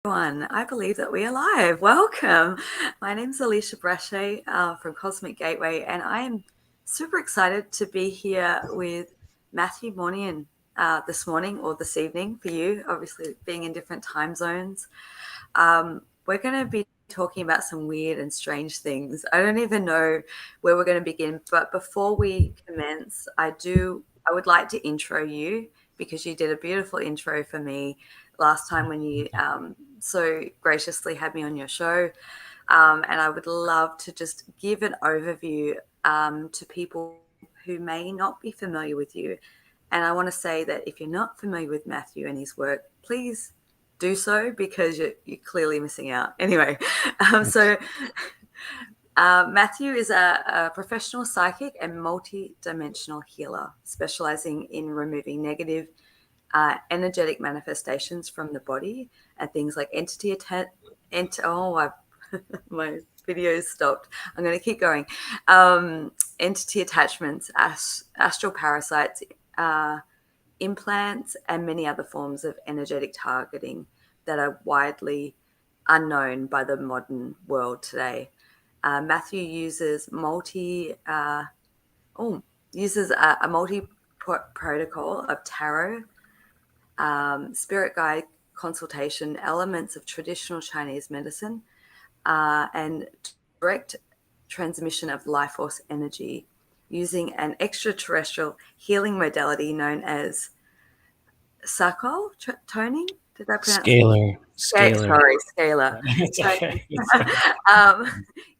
I believe that we are live. Welcome. My name is Alisha Brachet from Cosmic Gateway, and I am super excited to be here with Matthew Mournian this morning or this evening for you, obviously being in different time zones. We're going to be talking about some weird and strange things. I don't even know where we're going to begin, but before we commence, I would like to intro you because you did a beautiful intro for me last time when you so graciously had me on your show. And I would love to just give an overview to people who may not be familiar with you. And I want to say that if you're not familiar with Matthew and his work, please do so because you're clearly missing out. Anyway, Matthew is a professional psychic and multidimensional healer specializing in removing negative energetic manifestations from the body and things like my video stopped. I'm going to keep going. Entity attachments, astral parasites, implants, and many other forms of energetic targeting that are widely unknown by the modern world today. Matthew uses a multi protocol of tarot, spirit guide consultation, elements of traditional Chinese medicine, and direct transmission of life force energy using an extra terrestrial healing modality known as Scalar Toning. Did I pronounce Scalar. Sorry, Scalar. It's okay.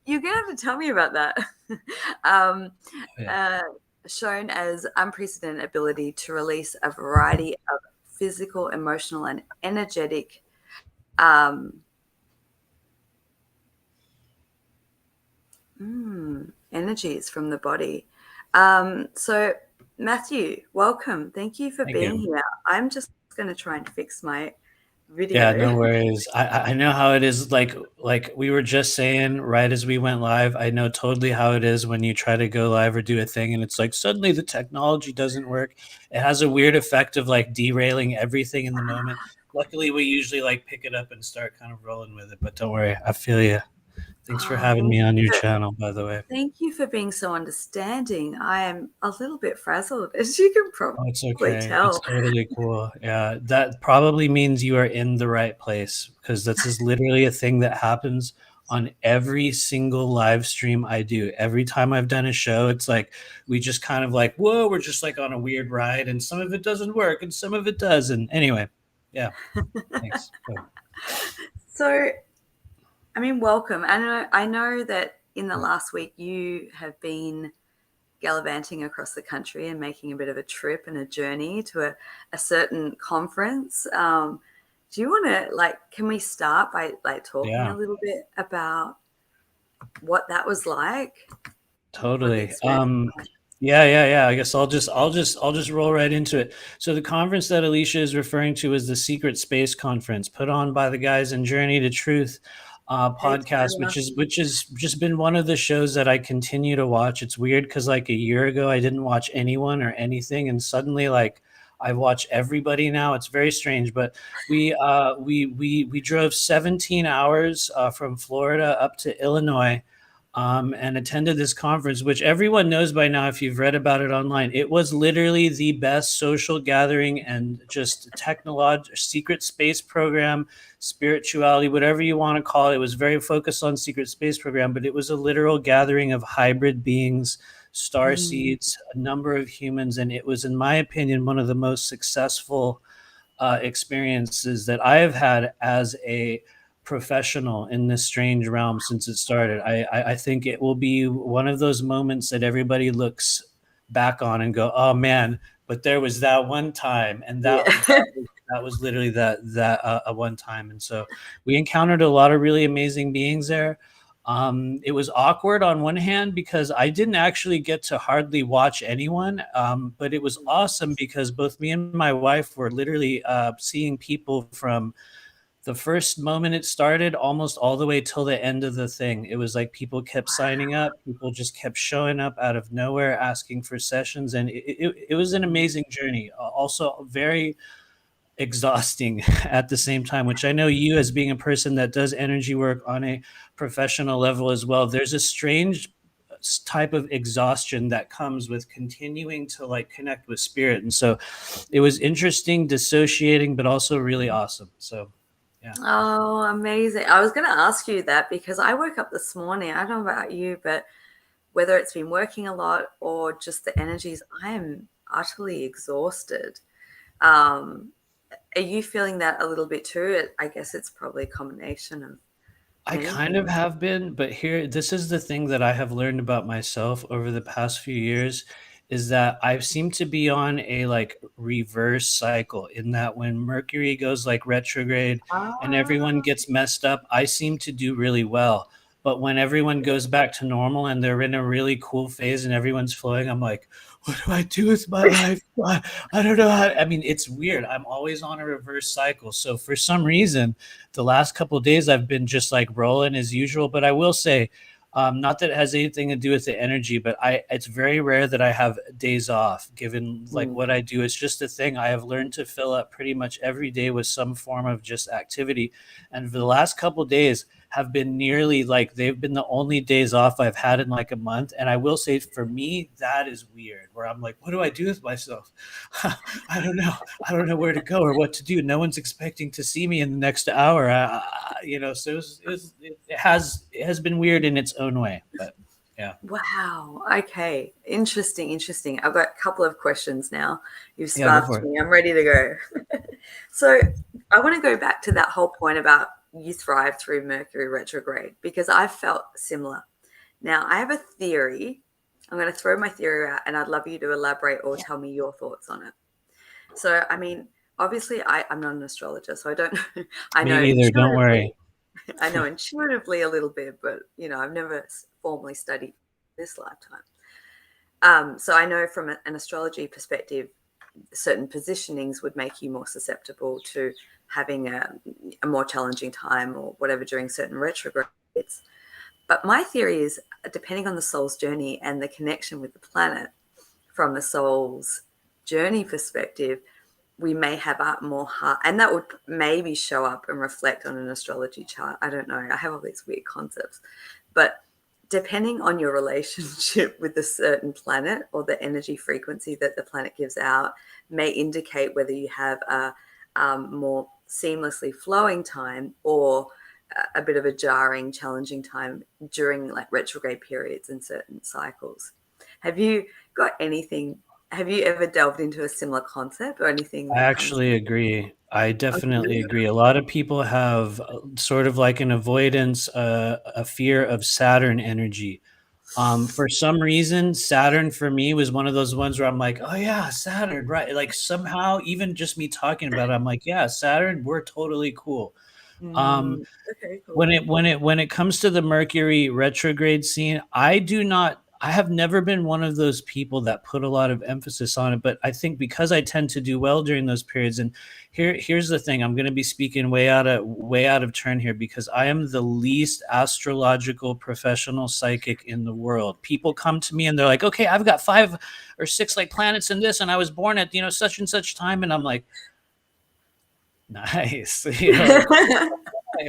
You're going to have to tell me about that. Shown as unprecedented ability to release a variety of physical, emotional, and energetic energies from the body. So, Matthew, welcome. Thank you for being here. I'm just going to try and fix my video. Yeah, no worries. I know how it is. Like we were just saying right as we went live, I know totally how it is when you try to go live or do a thing and it's like suddenly the technology doesn't work. It has a weird effect of like derailing everything in the moment. Luckily, we usually like pick it up and start kind of rolling with it. But don't worry, I feel you. Thanks for having me on your channel, by the way. Thank you for being so understanding. I am a little bit frazzled, as you can probably tell. It's totally cool. Yeah, that probably means you are in the right place because this is literally a thing that happens on every single live stream I do. Every time I've done a show, it's like we just kind of like, whoa, we're just like on a weird ride and some of it doesn't work and some of it does. And anyway, yeah, thanks. So, I mean, welcome. I know that in the last week you have been gallivanting across the country and making a bit of a trip and a journey to a certain conference. Do you want to, can we start by talking a little bit about what that was like? Totally. Yeah. I guess I'll just roll right into it. So the conference that Alisha is referring to is the Secret Space Conference put on by the guys in Journey to Truth podcast, which has just been one of the shows that I continue to watch. It's weird because like a year ago I didn't watch anyone or anything, and suddenly like I watch everybody now. It's very strange, but we drove 17 hours from Florida up to Illinois. And attended this conference, which everyone knows by now if you've read about it online. It was literally the best social gathering and just secret space program, spirituality, whatever you want to call it. It was very focused on secret space program, but it was a literal gathering of hybrid beings, star seeds, a number of humans. And it was, in my opinion, one of the most successful experiences that I have had as a professional in this strange realm since it started. I think it will be one of those moments that everybody looks back on and go, oh man, but there was that one time, and that was literally that one time. And so we encountered a lot of really amazing beings there. It was awkward on one hand because I didn't actually get to hardly watch anyone, but it was awesome because both me and my wife were literally seeing people from the first moment it started almost all the way till the end of the thing. It was like people kept signing up, people just kept showing up out of nowhere asking for sessions, and it was an amazing journey. Also very exhausting at the same time, which I know you, as being a person that does energy work on a professional level as well, there's a strange type of exhaustion that comes with continuing to like connect with spirit. And so it was interesting, dissociating, but also really awesome. So yeah. Oh, amazing. I was going to ask you that because I woke up this morning. I don't know about you, but whether it's been working a lot or just the energies, I am utterly exhausted. Um, are you feeling that a little bit too? I guess it's probably a combination of I many kind of things. have been, but this is the thing that I have learned about myself over the past few years is that I seem to be on a like reverse cycle in that when Mercury goes like retrograde and everyone Ah, gets messed up, I seem to do really well. But when everyone goes back to normal and they're in a really cool phase and everyone's flowing, I'm like, what do I do with my life? I don't know how. I mean, it's weird. I'm always on a reverse cycle. So for some reason, the last couple of days I've been just like rolling as usual. But I will say, not that it has anything to do with the energy, but it's very rare that I have days off given like mm, what I do. It's just a thing. I have learned to fill up pretty much every day with some form of just activity. And for the last couple of days have been nearly like they've been the only days off I've had in like a month. And I will say for me, that is weird where I'm like, what do I do with myself? I don't know. I don't know where to go or what to do. No one's expecting to see me in the next hour. So it has been weird in its own way, but yeah. wow. Okay. Interesting. Interesting. I've got a couple of questions now. You've Yeah, go sparked for it. me. I'm ready to go. So I want to go back to that whole point about you thrive through Mercury retrograde because I felt similar. Now, I have a theory. I'm going to throw my theory out and I'd love you to elaborate or tell me your thoughts on it. So, I mean, obviously, I'm not an astrologer, so I don't know. I Me know either. Don't intuitively, worry. I know intuitively a little bit, but, I've never formally studied this lifetime. So I know from an astrology perspective, certain positionings would make you more susceptible to having a more challenging time or whatever during certain retrogrades. But my theory is, depending on the soul's journey and the connection with the planet from the soul's journey perspective, we may have a more heart, and that would maybe show up and reflect on an astrology chart. I don't know. I have all these weird concepts, but depending on your relationship with a certain planet or the energy frequency that the planet gives out, may indicate whether you have a more seamlessly flowing time or a bit of a jarring, challenging time during like retrograde periods and certain cycles. Have you got anything? Have you ever delved into a similar concept or anything I that comes actually agree. I up? definitely agree. A lot of people have sort of like an avoidance, a fear of Saturn energy. For some reason, Saturn for me was one of those ones where I'm like, oh yeah, Saturn, right? Like somehow, even just me talking about it, I'm like, yeah, Saturn, we're totally cool. Um, Okay, cool. when it comes to the Mercury retrograde scene, I have never been one of those people that put a lot of emphasis on it, but I think because I tend to do well during those periods, and here's the thing, I'm going to be speaking way out of turn here because I am the least astrological professional psychic in the world. People come to me and they're like, okay, I've got 5 or 6 like planets in this, and I was born at such and such time, and I'm like, nice, like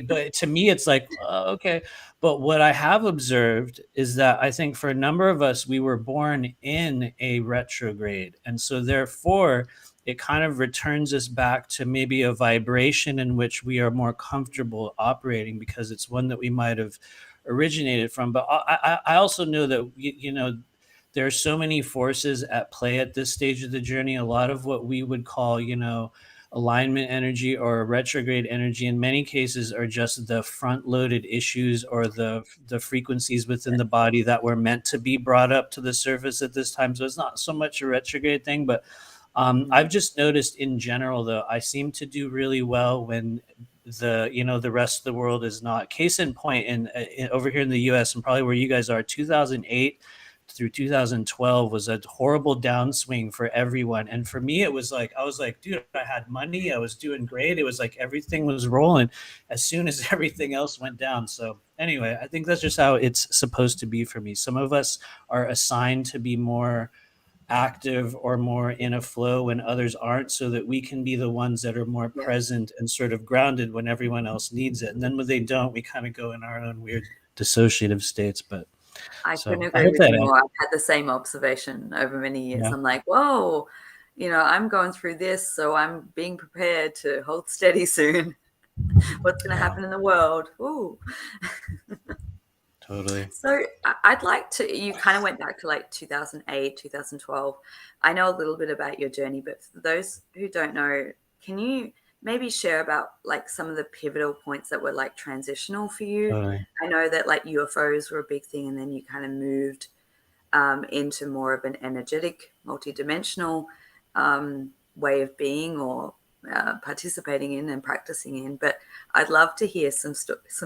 but to me it's like okay. But what I have observed is that I think for a number of us we were born in a retrograde, and so therefore it kind of returns us back to maybe a vibration in which we are more comfortable operating because it's one that we might have originated from. But I also know that there are so many forces at play at this stage of the journey. A lot of what we would call alignment energy or retrograde energy in many cases are just the front loaded issues or the frequencies within the body that were meant to be brought up to the surface at this time. So it's not so much a retrograde thing, but I've just noticed in general though I seem to do really well when the rest of the world is not. Case in point, over here in the US and probably where you guys are, 2008 through 2012 was a horrible downswing for everyone. And for me, it was like, I was like, dude, I had money. I was doing great. It was like everything was rolling as soon as everything else went down. So anyway, I think that's just how it's supposed to be for me. Some of us are assigned to be more active or more in a flow when others aren't, so that we can be the ones that are more Yeah. present and sort of grounded when everyone else needs it. And then when they don't, we kind of go in our own weird dissociative states. But I couldn't so I agree hope with that you more. I've had the same observation over many years. yeah. I'm like, whoa, I'm going through this, so I'm being prepared to hold steady soon. What's going to Yeah, happen in the world? Ooh. totally. So I'd like to, you kind of went back to like 2008, 2012. I know a little bit about your journey, but for those who don't know, can you maybe share about like some of the pivotal points that were like transitional for you? Totally. I know that like UFOs were a big thing, and then you kind of moved into more of an energetic, multidimensional way of being, or participating in and practicing in. But I'd love to hear some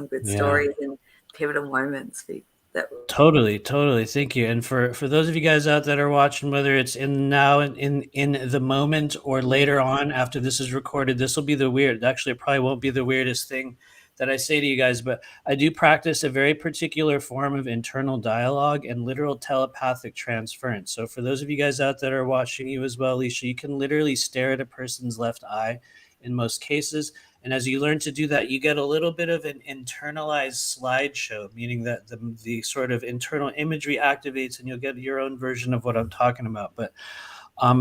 good Yeah. stories and pivotal moments that. Totally, totally. Thank you. And for those of you guys out that are watching, whether it's in now in the moment or later on after this is recorded, this will be the weird. Actually, it probably won't be the weirdest thing that I say to you guys, but I do practice a very particular form of internal dialogue and literal telepathic transference. So for those of you guys out that are watching, you as well, Alisha, you can literally stare at a person's left eye in most cases. And as you learn to do that, you get a little bit of an internalized slideshow, meaning that the sort of internal imagery activates and you'll get your own version of what I'm talking about. But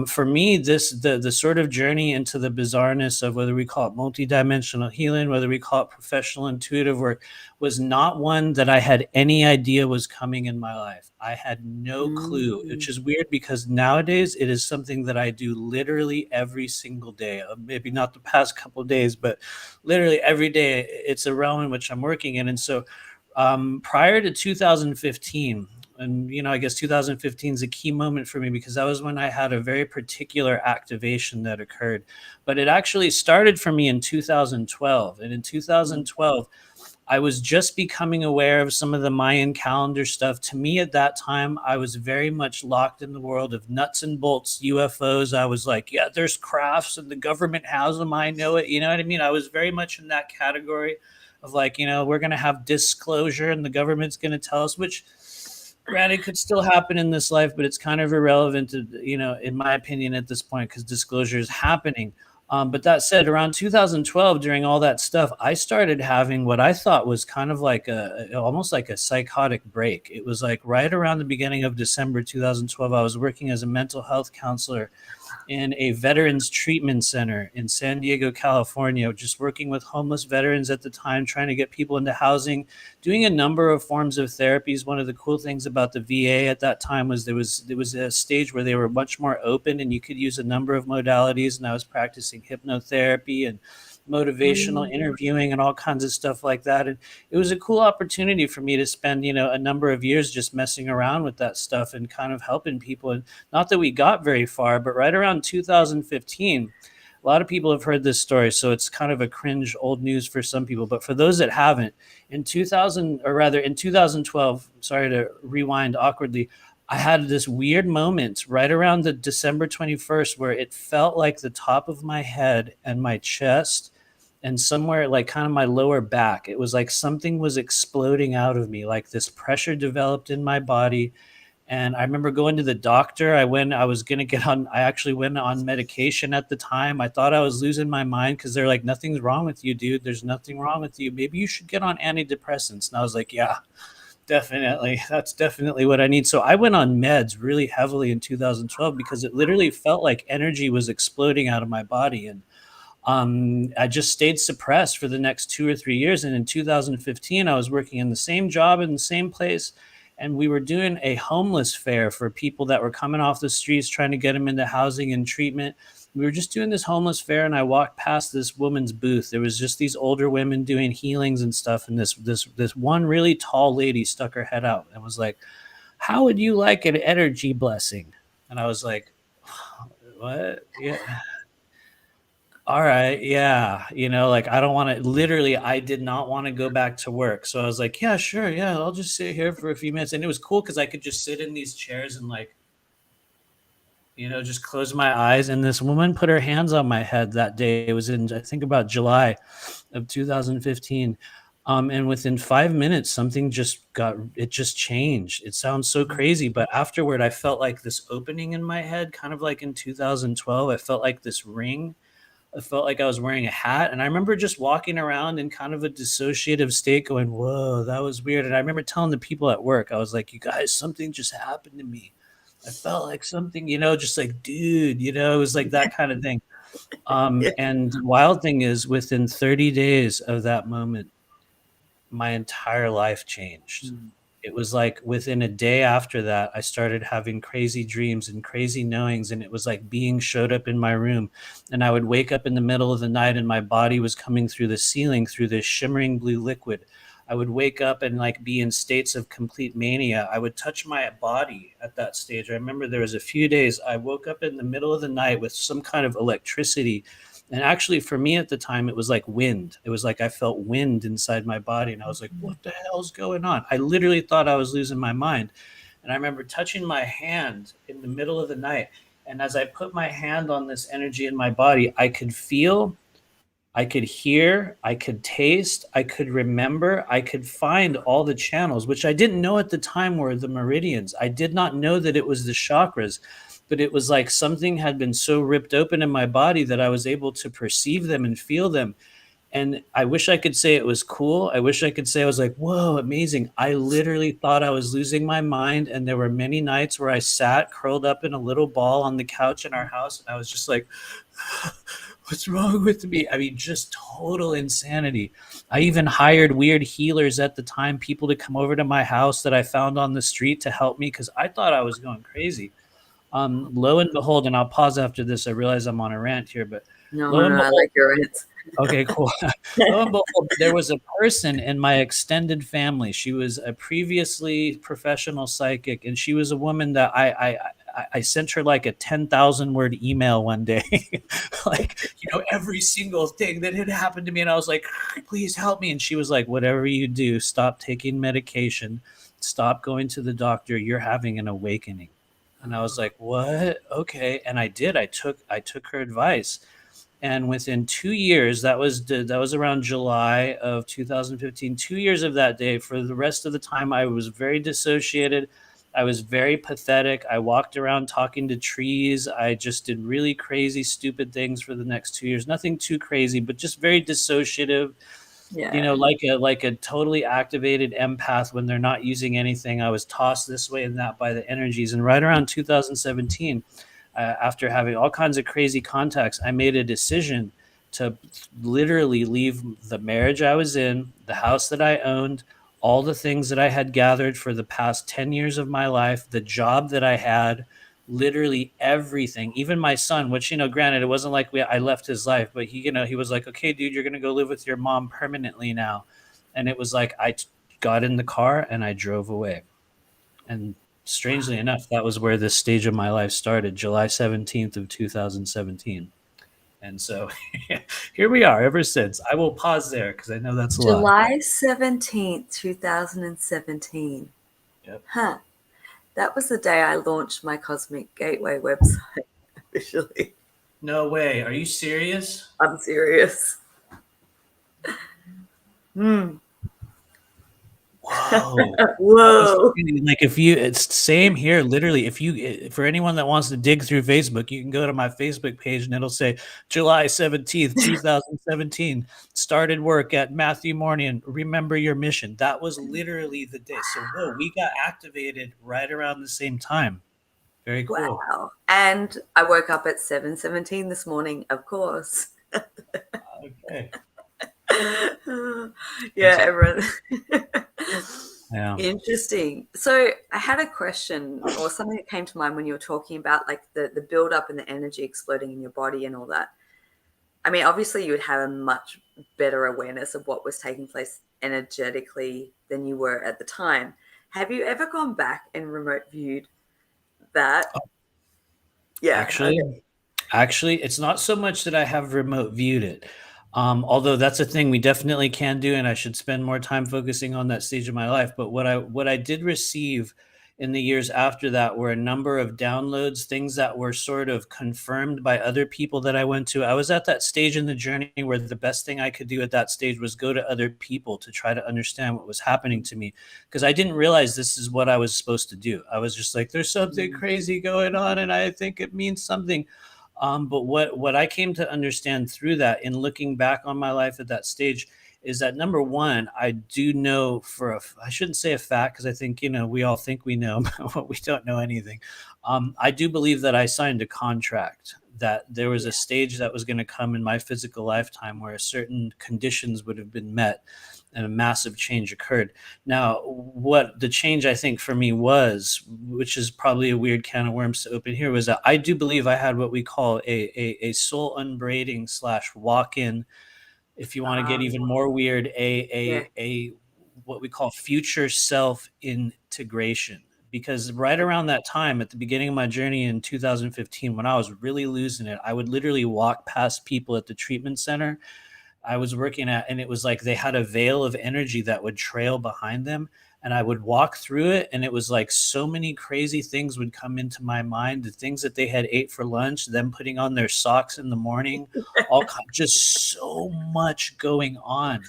for me, the sort of journey into the bizarreness of whether we call it multidimensional healing, whether we call it professional intuitive work, was not one that I had any idea was coming in my life. I had no clue, Mm. which is weird because nowadays it is something that I do literally every single day. Maybe not the past couple of days, but literally every day. It's a realm in which I'm working in, and so prior to 2015, and I guess 2015 is a key moment for me because that was when I had a very particular activation that occurred. But it actually started for me in 2012, and in Mm. 2012 I was just becoming aware of some of the Mayan calendar stuff. To me at that time, I was very much locked in the world of nuts and bolts UFOs. I was like, yeah, there's crafts and the government has them, I know it. You know what I mean? I was very much in that category of like, we're going to have disclosure and the government's going to tell us, which granted could still happen in this life, but it's kind of irrelevant to, in my opinion at this point, because disclosure is happening. But that said, around 2012, during all that stuff, I started having what I thought was kind of like almost like a psychotic break. It was like right around the beginning of December 2012, I was working as a mental health counselor in a veterans treatment center in San Diego, California, just working with homeless veterans at the time, trying to get people into housing, doing a number of forms of therapies. One of the cool things about the VA at that time was there was a stage where they were much more open and you could use a number of modalities. And I was practicing hypnotherapy and motivational Mm. interviewing and all kinds of stuff like that. And it was a cool opportunity for me to spend, a number of years just messing around with that stuff and kind of helping people. And not that we got very far, but right around 2015, a lot of people have heard this story, so it's kind of a cringe old news for some people. But for those that haven't, in 2000, or rather in 2012, sorry to rewind awkwardly, I had this weird moment right around the December 21st where it felt like the top of my head and my chest and somewhere like kind of my lower back. It was like something was exploding out of me, like this pressure developed in my body. And I remember going to the doctor. I actually went on medication at the time. I thought I was losing my mind because they're like, nothing's wrong with you, dude. There's nothing wrong with you. Maybe you should get on antidepressants. And I was like, yeah, definitely. That's definitely what I need. So I went on meds really heavily in 2012 because it literally felt like energy was exploding out of my body. And I just stayed suppressed for the next 2 or 3 years. And in 2015, I was working in the same job in the same place. And we were doing a homeless fair for people that were coming off the streets, trying to get them into housing and treatment. We were just doing this homeless fair, and I walked past this woman's booth. There was just these older women doing healings and stuff. And this one really tall lady stuck her head out and was like, "How would you like an energy blessing?" And I was like, "What? Yeah, all right, yeah, like I don't want to, literally I did not want to go back to work. So I was like, yeah, sure, yeah, I'll just sit here for a few minutes. And it was cool because I could just sit in these chairs and like, just close my eyes. And this woman put her hands on my head that day. It was in, I think, about July of 2015. And within 5 minutes, something just changed. It sounds so crazy, but afterward, I felt like this opening in my head, kind of like in 2012. I felt like this ring. I felt like I was wearing a hat. And I remember just walking around in kind of a dissociative state going, whoa, that was weird. And I remember telling the people at work, I was like, you guys, something just happened to me. I felt like something, just like, dude, it was like that kind of thing. And the wild thing is, within 30 days of that moment, my entire life changed. It was like within a day after that, I started having crazy dreams and crazy knowings. And it was like beings showed up in my room. And I would wake up in the middle of the night and my body was coming through the ceiling through this shimmering blue liquid. I would wake up and like be in states of complete mania. I would touch my body at that stage. I remember there was a few days I woke up in the middle of the night with some kind of electricity. And actually, for me at the time, it was like wind. It was like I felt wind inside my body. And I was like, what the hell's going on? I literally thought I was losing my mind. And I remember touching my hand in the middle of the night. And as I put my hand on this energy in my body, I could feel, I could hear, I could taste, I could remember, I could find all the channels, which I didn't know at the time were the meridians. I did not know that it was the chakras, but it was like something had been so ripped open in my body that I was able to perceive them and feel them. And I wish I could say it was cool. I wish I could say I was like, whoa, amazing. I literally thought I was losing my mind. And there were many nights where I sat curled up in a little ball on the couch in our house. And I was just like, what's wrong with me? I mean, just total insanity. I even hired weird healers at the time, people to come over to my house that I found on the street to help me because I thought I was going crazy. Lo and behold, and I'll pause after this. I realize I'm on a rant here, but No, lo and I behold, like your rants. okay, cool. Lo and behold, there was a person in my extended family. She was a previously professional psychic, and she was a woman that I sent her like a 10,000 word email one day, like, every single thing that had happened to me. And I was like, please help me. And she was like, whatever you do, stop taking medication, stop going to the doctor. You're having an awakening. And I was like, what? Okay. And I did. I took her advice. And within 2 years, that was around July of 2015, 2 years of that day, for the rest of the time, I was very dissociated. I was very pathetic. I walked around talking to trees. I just did really crazy, stupid things for the next 2 years. Nothing too crazy, but just very dissociative. Yeah. Like a totally activated empath when they're not using anything. I was tossed this way and that by the energies. And right around 2017, after having all kinds of crazy contacts, I made a decision to literally leave the marriage I was in, the house that I owned, all the things that I had gathered for the past 10 years of my life, the job that I had, literally everything, even my son, which, granted, it wasn't like I left his life, but he was like, okay, dude, you're going to go live with your mom permanently now. And it was like, got in the car and I drove away. And strangely enough, that was where this stage of my life started, July 17th of 2017. And so here we are ever since. I will pause there because I know that's a lot. July 17th, 2017. Yep. Huh. That was the day I launched my Cosmic Gateway website officially. No way. Are you serious? I'm serious. Whoa. Whoa. Like it's same here. Literally, for anyone that wants to dig through Facebook, you can go to my Facebook page and it'll say July 17th, 2017, started work at Matthew Mournian. Remember your mission. That was literally the day. So whoa, we got activated right around the same time. Very cool. Wow. And I woke up at 7:17 this morning, of course. Okay. Yeah, everyone. Yeah. Interesting. So I had a question or something that came to mind when you were talking about like the build up and the energy exploding in your body and all that. I mean, obviously you would have a much better awareness of what was taking place energetically than you were at the time. Have you ever gone back and remote viewed that? Yeah. Actually, it's not so much that I have remote viewed it. Although that's a thing we definitely can do, and I should spend more time focusing on that stage of my life. But what I did receive in the years after that were a number of downloads, things that were sort of confirmed by other people that I went to. I was at that stage in the journey where the best thing I could do at that stage was go to other people to try to understand what was happening to me, because I didn't realize this is what I was supposed to do. I was just like, there's something crazy going on and I think it means something. But what I came to understand through that, in looking back on my life at that stage, is that number one, I do know I shouldn't say a fact, because I think, we all think we know, but we don't know anything. I do believe that I signed a contract, that there was a stage that was going to come in my physical lifetime where certain conditions would have been met and a massive change occurred. Now, what the change I think for me was, which is probably a weird can of worms to open here, was that I do believe I had what we call a soul unbraiding / walk-in, if you want to get even more weird, a what we call future self integration. Because right around that time, at the beginning of my journey in 2015, when I was really losing it, I would literally walk past people at the treatment center I was working at, and it was like they had a veil of energy that would trail behind them. And I would walk through it, and it was like so many crazy things would come into my mind, the things that they had ate for lunch, them putting on their socks in the morning, just so much going on.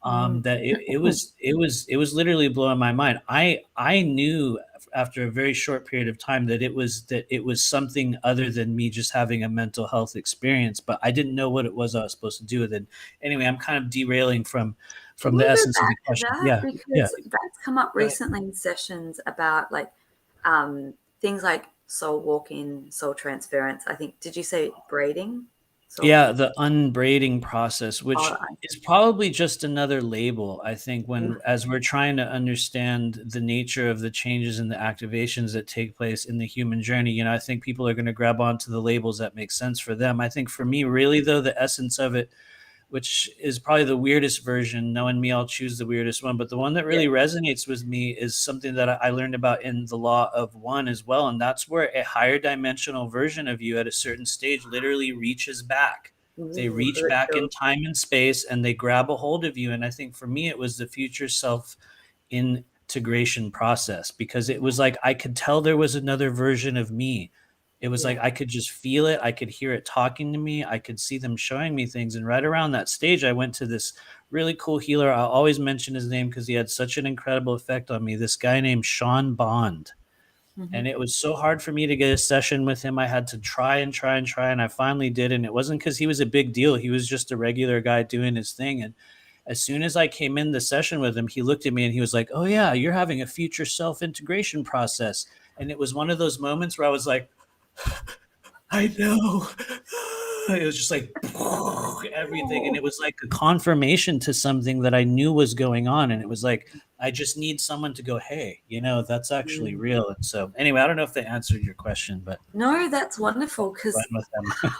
That it was literally blowing my mind. I knew after a very short period of time that it was something other than me just having a mental health experience, but I didn't know what it was I was supposed to do with it. Anyway, I'm kind of derailing from Can the we go essence of the back to question. that? Yeah. Because that's come up recently in sessions about things like soul walking, soul transference. I think, did you say braiding? Yeah, the unbraiding process, which Oh, is probably just another label, I think, mm, as we're trying to understand the nature of the changes and the activations that take place in the human journey. I think people are going to grab onto the labels that make sense for them. I think for me, really, though, the essence of it, which is probably the weirdest version. Knowing me, I'll choose the weirdest one. But the one that yeah. really resonates with me is something that I learned about in the law of one as well. And that's where a higher dimensional version of you at a certain stage literally reaches back. They Ooh, reach back in time and space and they grab a hold of you. And I think for me, it was the future self integration process, because it was like I could tell there was another version of me. It was like I could just feel it. I could hear it talking to me. I could see them showing me things. And right around that stage, I went to this really cool healer. I'll always mention his name because he had such an incredible effect on me. This guy named Sean Bond. And it was so hard for me to get a session with him. I had to try and try and try. And I finally did. And it wasn't because he was a big deal. He was just a regular guy doing his thing. And as soon as I came in the session with him, he looked at me and he was like, "Oh, yeah, you're having a future self integration process." And it was one of those moments where I was like, I know. It was just like everything. And it was like a confirmation to something that I knew was going on. And it was like, I just need someone to go, hey, that's actually real. And so, anyway, I don't know if they answered your question, but No, that's wonderful, because with them.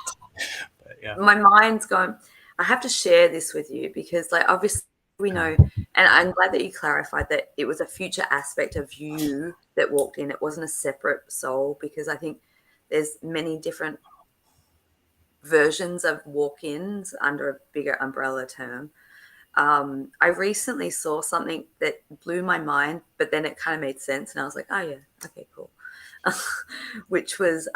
But, yeah. my mind's going, I have to share this with you because, obviously we know, and I'm glad that you clarified that it was a future aspect of you that walked in. It wasn't a separate soul, because I think there's many different versions of walk-ins under a bigger umbrella term. I recently saw something that blew my mind, but then it kind of made sense, and I was like, oh yeah, okay, cool. Which was,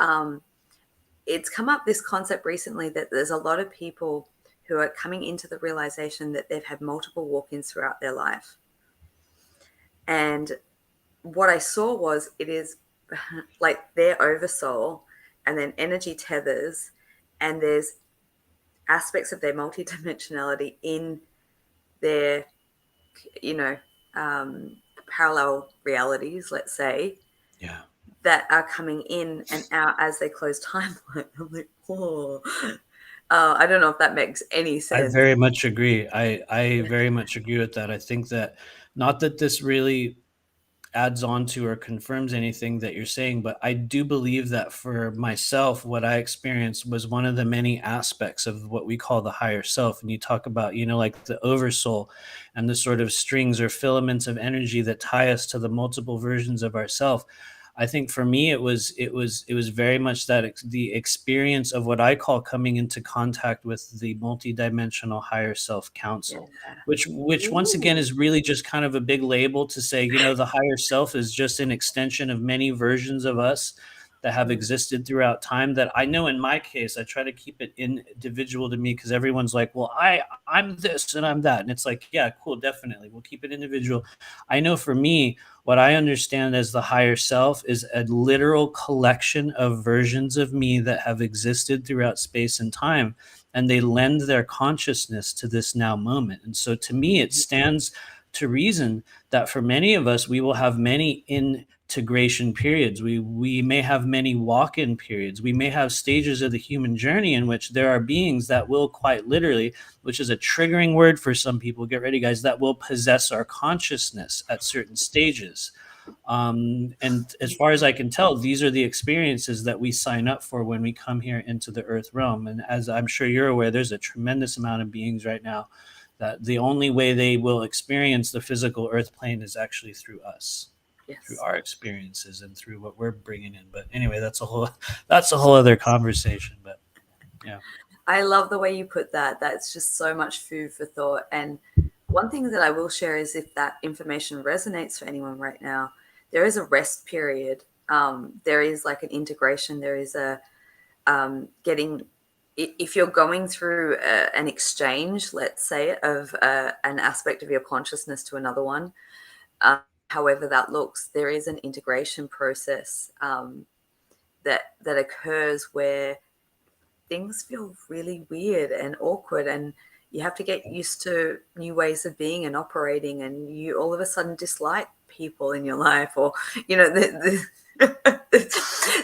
it's come up, this concept recently, that there's a lot of people who are coming into the realization that they've had multiple walk-ins throughout their life. And what I saw was, it is like their oversoul and then energy tethers, and there's aspects of their multidimensionality in their, parallel realities, let's say, that are coming in and out as they close timeline. I'm like, whoa. I don't know if that makes any sense. I very much agree. I very much agree with that. I think that, not that this really adds on to or confirms anything that you're saying, but I do believe that for myself, what I experienced was one of the many aspects of what we call the higher self. And you talk about, like the oversoul and the sort of strings or filaments of energy that tie us to the multiple versions of ourself. I think for me it was very much that the experience of what I call coming into contact with the multidimensional higher self council, Yeah. which once again is really just kind of a big label to say, the higher self is just an extension of many versions of us that have existed throughout time. That I know in my case, I try to keep it individual to me, because everyone's like, well, I'm this and I'm that. And it's like, yeah, cool, definitely. We'll keep it individual. I know for me, what I understand as the higher self is a literal collection of versions of me that have existed throughout space and time, and they lend their consciousness to this now moment. And so to me, it stands to reason that for many of us, we will have many integration periods. We may have many walk-in periods. We may have stages of the human journey in which there are beings that will quite literally, which is a triggering word for some people, get ready guys, that will possess our consciousness at certain stages. And as far as I can tell, these are the experiences that we sign up for when we come here into the earth realm. And as I'm sure you're aware, there's a tremendous amount of beings right now that the only way they will experience the physical earth plane is actually through us. Yes. Through our experiences and through what we're bringing in. But anyway, that's a whole other conversation. But yeah, I love the way you put that. That's just so much food for thought. And one thing that I will share is, if that information resonates for anyone right now, there is a rest period. There is like an integration. There is a getting, if you're going through an exchange, let's say, of an aspect of your consciousness to another one, however that looks, there is an integration process that occurs where things feel really weird and awkward, and you have to get used to new ways of being and operating, and you all of a sudden dislike people in your life, or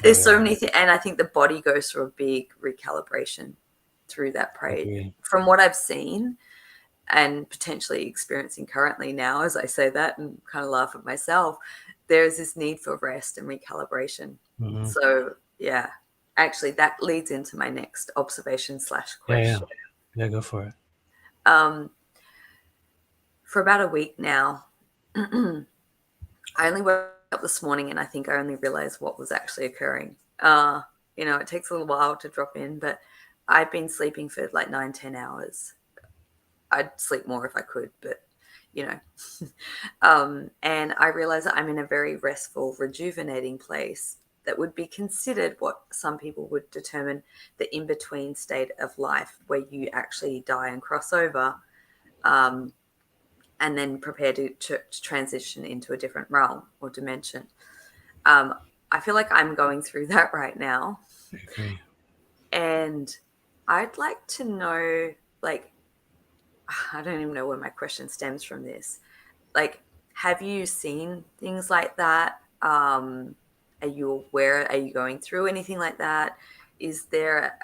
there's so many things. And I think the body goes through a big recalibration through that period. From what I've seen and potentially experiencing currently now, as I say that and kind of laugh at myself, there's this need for rest and recalibration. So yeah, actually that leads into my next observation / question. Yeah, go for it. For about a week now, I only woke up this morning, and I think I only realized what was actually occurring. It takes a little while to drop in, but I've been sleeping for like 9-10 hours. I'd sleep more if I could, but and I realize that I'm in a very restful, rejuvenating place that would be considered what some people would determine the in-between state of life, where you actually die and cross over, and then prepare to transition into a different realm or dimension. I feel like I'm going through that right now. I agree. And I'd like to know, like, I don't even know where my question stems from this. Like, have you seen things like that? Are you aware? Are you going through anything like that? Is there,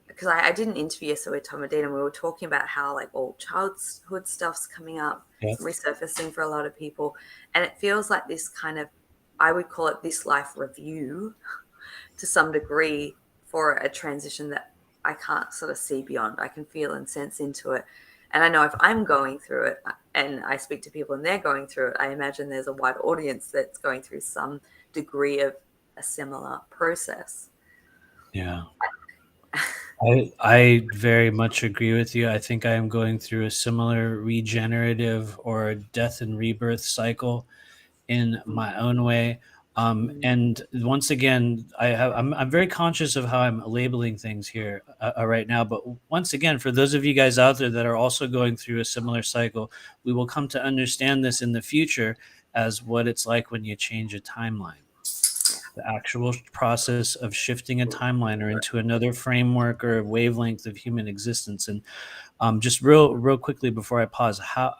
because I did an interview yesterday with Tom and Dean, and we were talking about how like all childhood stuff's coming up, resurfacing for a lot of people. And it feels like this kind of, I would call it this life review to some degree, for a transition that I can't sort of see beyond. I can feel and sense into it. And I know if I'm going through it and I speak to people and they're going through it, I imagine there's a wide audience that's going through some degree of a similar process. Yeah. I very much agree with you. I think I am going through a similar regenerative or death and rebirth cycle in my own way. And once again, I'm very conscious of how I'm labeling things here right now. But once again, for those of you guys out there that are also going through a similar cycle, we will come to understand this in the future as what it's like when you change a timeline. The actual process of shifting a timeline or into another framework or wavelength of human existence. And just real quickly before I pause, how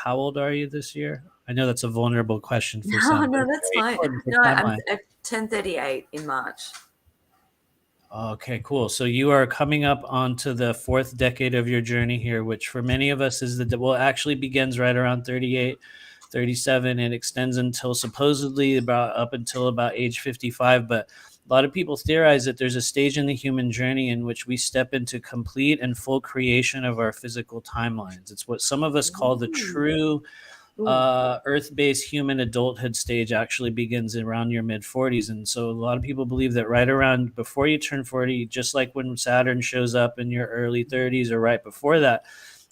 old are you this year? I know that's a vulnerable question for some. No, that's fine. No, I'm 1038 in March. Okay, cool. So you are coming up onto the 4th decade of your journey here, which for many of us is actually begins right around 38, 37. It extends until supposedly up until about age 55. But a lot of people theorize that there's a stage in the human journey in which we step into complete and full creation of our physical timelines. It's what some of us call the true Earth-based human adulthood stage actually begins around your mid-40s, and so a lot of people believe that right around before you turn 40, just like when Saturn shows up in your early 30s or right before that,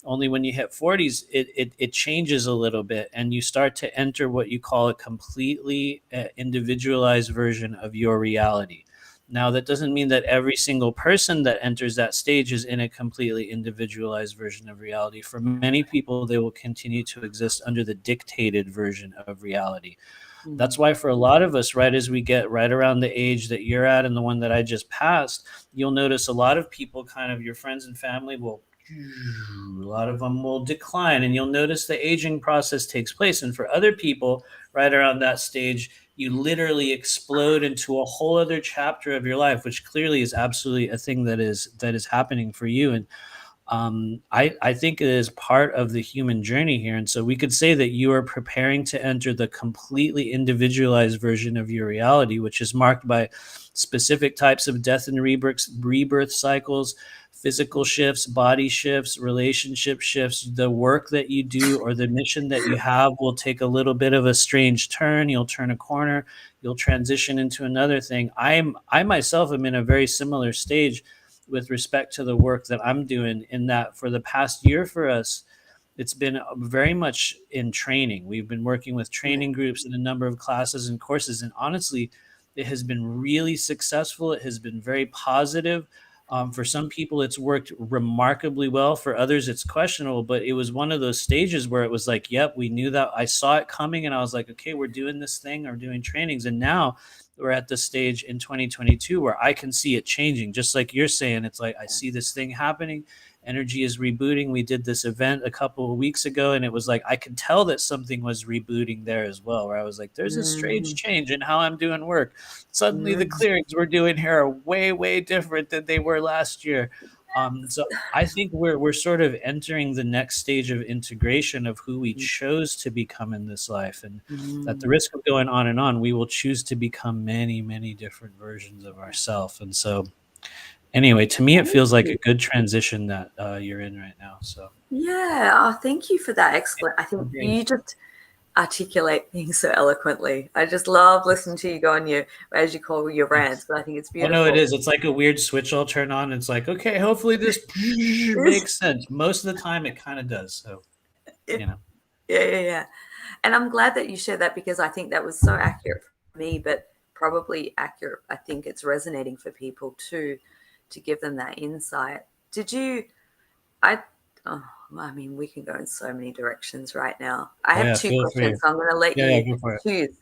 only when you hit 40s it changes a little bit, and you start to enter what you call a completely individualized version of your reality. Now, that doesn't mean that every single person that enters that stage is in a completely individualized version of reality. For many people, they will continue to exist under the dictated version of reality. That's why for a lot of us, right as we get right around the age that you're at and the one that I just passed, you'll notice a lot of people, kind of your friends and family, will a lot of them will decline, and you'll notice the aging process takes place. And for other people, right around that stage, you literally explode into a whole other chapter of your life, which clearly is absolutely a thing that is happening for you. And I think it is part of the human journey here. And so we could say that you are preparing to enter the completely individualized version of your reality, which is marked by specific types of death and rebirth cycles, physical shifts, body shifts, relationship shifts. The work that you do or the mission that you have will take a little bit of a strange turn. You'll turn a corner, you'll transition into another thing. I myself am in a very similar stage with respect to the work that I'm doing, in that for the past year for us, it's been very much in training. We've been working with training groups in a number of classes and courses, and honestly, it has been really successful. It has been very positive. For some people, it's worked remarkably well. For others, it's questionable. But it was one of those stages where it was like, yep, we knew that. I saw it coming, and I was like, okay, we're doing this thing or doing trainings. And now we're at the stage in 2022 where I can see it changing. Just like you're saying, it's like I see this thing happening. Energy is rebooting. We did this event a couple of weeks ago, and it was like I could tell that something was rebooting there as well, where I was like, there's a strange change in how I'm doing work. Suddenly the clearings we're doing here are way, way different than they were last year. So I think we're sort of entering the next stage of integration of who we chose to become in this life. And at the risk of going on and on, we will choose to become many, many different versions of ourselves. And so anyway, to me, it feels like a good transition that you're in right now. So yeah, thank you for that. Excellent. I think you just articulate things so eloquently. I just love listening to you go on your, as you call your rants, but I think it's beautiful. Oh no, it is. It's like a weird switch I'll turn on. It's like, okay, hopefully this makes sense. Most of the time, it kind of does. So, you know. Yeah. And I'm glad that you shared that, because I think that was so accurate for me, but probably accurate. I think it's resonating for people too, to give them that insight. Did you, I mean, we can go in so many directions right now. I have two questions, so I'm going to let you choose.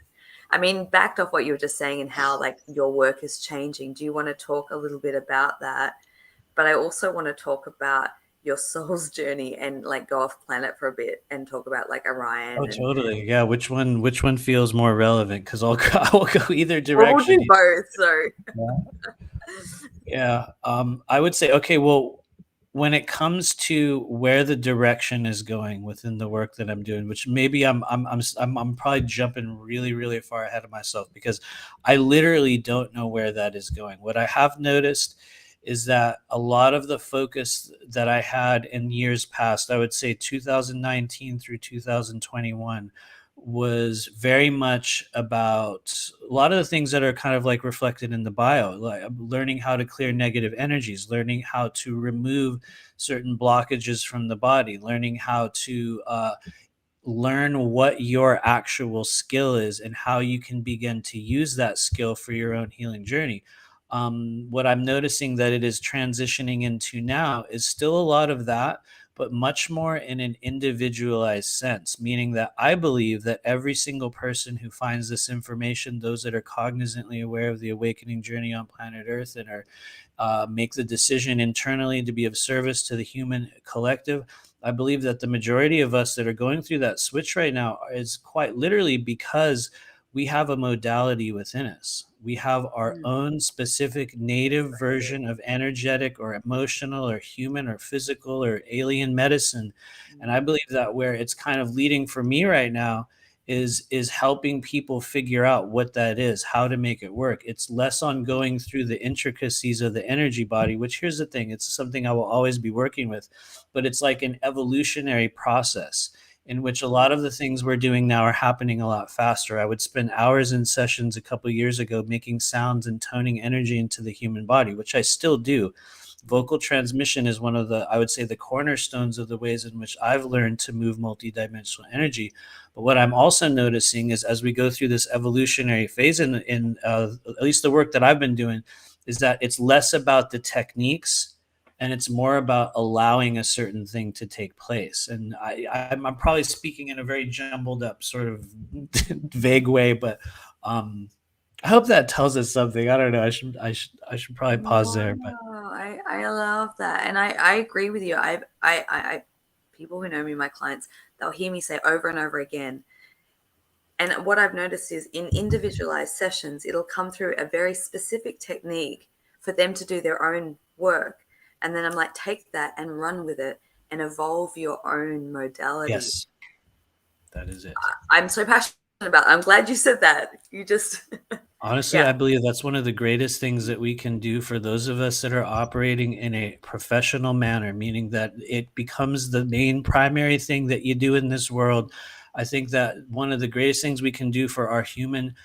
I mean, backed off what you were just saying and how like your work is changing, do you want to talk a little bit about that? But I also want to talk about your soul's journey and like go off planet for a bit and talk about like Orion. Oh, totally. Yeah. Which one feels more relevant? Because I'll go either direction. We'll do both. So yeah. I would say, okay, well, when it comes to where the direction is going within the work that I'm doing, which maybe I'm probably jumping really, really far ahead of myself, because I literally don't know where that is going. What I have noticed is that a lot of the focus that I had in years past, I would say 2019 through 2021, was very much about a lot of the things that are kind of like reflected in the bio, like learning how to clear negative energies, learning how to remove certain blockages from the body, learning how to learn what your actual skill is and how you can begin to use that skill for your own healing journey. What I'm noticing that it is transitioning into now is still a lot of that, but much more in an individualized sense, meaning that I believe that every single person who finds this information, those that are cognizantly aware of the awakening journey on planet Earth and are make the decision internally to be of service to the human collective, I believe that the majority of us that are going through that switch right now is quite literally because we have a modality within us. We have our own specific native version of energetic or emotional or human or physical or alien medicine. And I believe that where it's kind of leading for me right now is helping people figure out what that is, how to make it work. It's less on going through the intricacies of the energy body, which, here's the thing, it's something I will always be working with, but it's like an evolutionary process. in which a lot of the things we're doing now are happening a lot faster. I would spend hours in sessions a couple of years ago making sounds and toning energy into the human body, which I still do. Vocal transmission is one of the, I would say, the cornerstones of the ways in which I've learned to move multidimensional energy. But what I'm also noticing is, as we go through this evolutionary phase in at least the work that I've been doing, is that it's less about the techniques and it's more about allowing a certain thing to take place. And I'm probably speaking in a very jumbled up sort of vague way, but I hope that tells us something. I don't know. I should probably pause there. But Wow, I love that, and I agree with you. I people who know me, my clients, they'll hear me say over and over again. And what I've noticed is in individualized sessions, it'll come through a very specific technique for them to do their own work. And then I'm like, take that and run with it and evolve your own modality. yes, that is it. I'm so passionate about it. I'm glad you said that. You just, Honestly, yeah. I believe that's one of the greatest things that we can do for those of us that are operating in a professional manner, meaning that it becomes the main primary thing that you do in this world. I think that one of the greatest things we can do for our human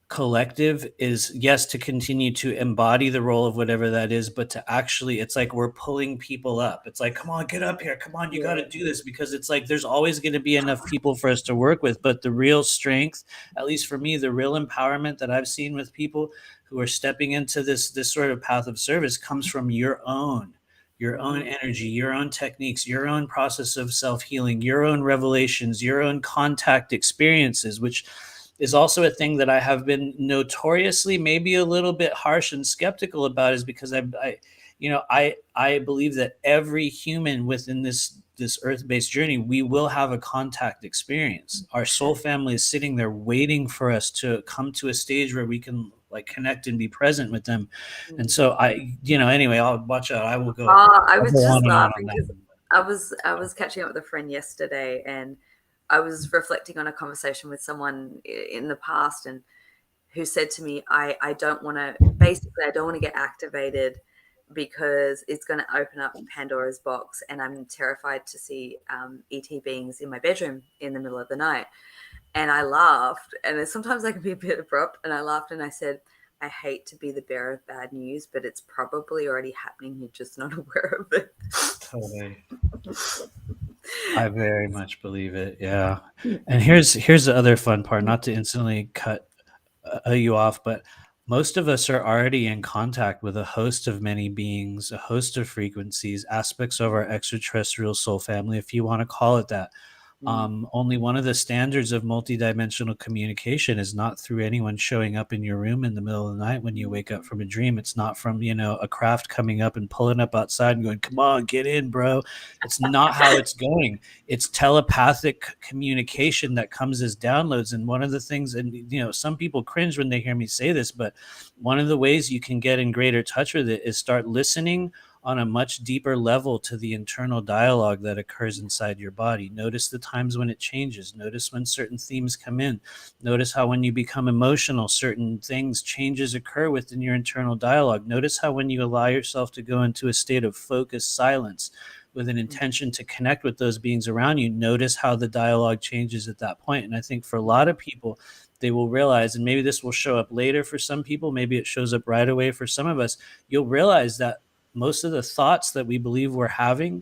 collective is, yes, to continue to embody the role of whatever that is, but to actually, it's like we're pulling people up. It's like, come on, get up here, come on, you got to do this, because it's like there's always going to be enough people for us to work with. But the real strength, at least for me, the real empowerment that I've seen with people who are stepping into this sort of path of service comes from your own energy, your own techniques, your own process of self-healing, your own revelations, your own contact experiences, which is also a thing that I have been notoriously maybe a little bit harsh and skeptical about, is because I believe that every human within this earth-based journey, we will have a contact experience. Our soul family is sitting there waiting for us to come to a stage where we can like connect and be present with them. And so anyway, I'll watch out. I will go, I I'll was go just on laughing because that. I was catching up with a friend yesterday, and I was reflecting on a conversation with someone in the past, and who said to me, I don't want to, basically, I don't want to get activated because it's going to open up Pandora's box, and I'm terrified to see ET beings in my bedroom in the middle of the night. And I laughed, and sometimes I can be a bit abrupt, and I laughed and I said, I hate to be the bearer of bad news, but it's probably already happening. You're just not aware of it. Totally. I very much believe it. Yeah. And here's the other fun part, not to instantly cut you off, but most of us are already in contact with a host of many beings, a host of frequencies, aspects of our extraterrestrial soul family, if you want to call it that. Only one of the standards of multidimensional communication is not through anyone showing up in your room in the middle of the night when you wake up from a dream. It's not from, a craft coming up and pulling up outside and going, come on, get in, bro. It's not how it's going. It's telepathic communication that comes as downloads. And one of the things, and, some people cringe when they hear me say this, but one of the ways you can get in greater touch with it is start listening on a much deeper level to the internal dialogue that occurs inside your body. Notice the times when it changes. Notice when certain themes come in. Notice how when you become emotional, certain changes occur within your internal dialogue. Notice how when you allow yourself to go into a state of focused silence with an intention to connect with those beings around you, notice how the dialogue changes at that point. And I think for a lot of people, they will realize, and maybe this will show up later for some people, maybe it shows up right away for some of us, you'll realize that most of the thoughts that we believe we're having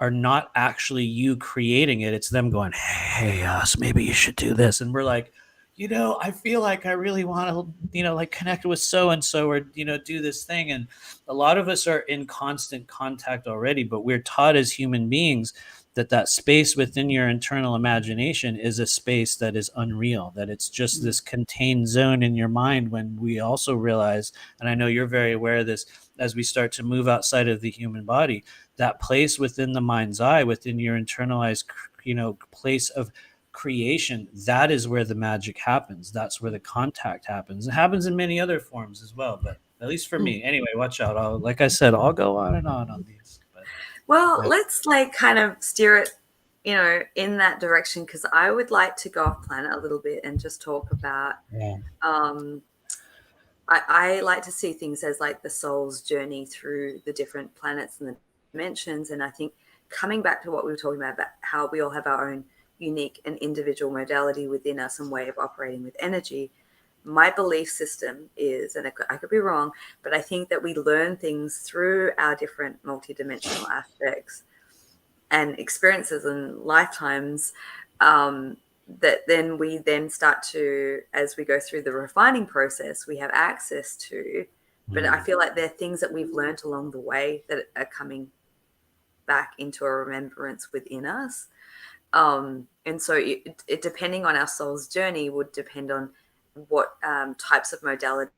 are not actually you creating it. It's them going, hey, us, maybe you should do this. And we're like, I feel like I really want to, like connect with so-and-so or, do this thing. And a lot of us are in constant contact already, but we're taught as human beings that space within your internal imagination is a space that is unreal, that it's just this contained zone in your mind, when we also realize, and I know you're very aware of this, as we start to move outside of the human body, that place within the mind's eye, within your internalized, place of creation, that is where the magic happens. That's where the contact happens. It happens in many other forms as well, but at least for me. Anyway, watch out. Like I said, I'll go on and on these. But, Well, let's kind of steer it, in that direction, because I would like to go off planet a little bit and just talk about. Yeah. I like to see things as like the soul's journey through the different planets and the dimensions, and I think coming back to what we were talking about how we all have our own unique and individual modality within us and way of operating with energy. My belief system is, and I could be wrong, but I think that we learn things through our different multidimensional aspects and experiences and lifetimes, that then we then start to, as we go through the refining process, we have access to. But I feel like there are things that we've learned along the way that are coming back into a remembrance within us. And so it depending on our soul's journey would depend on what types of modalities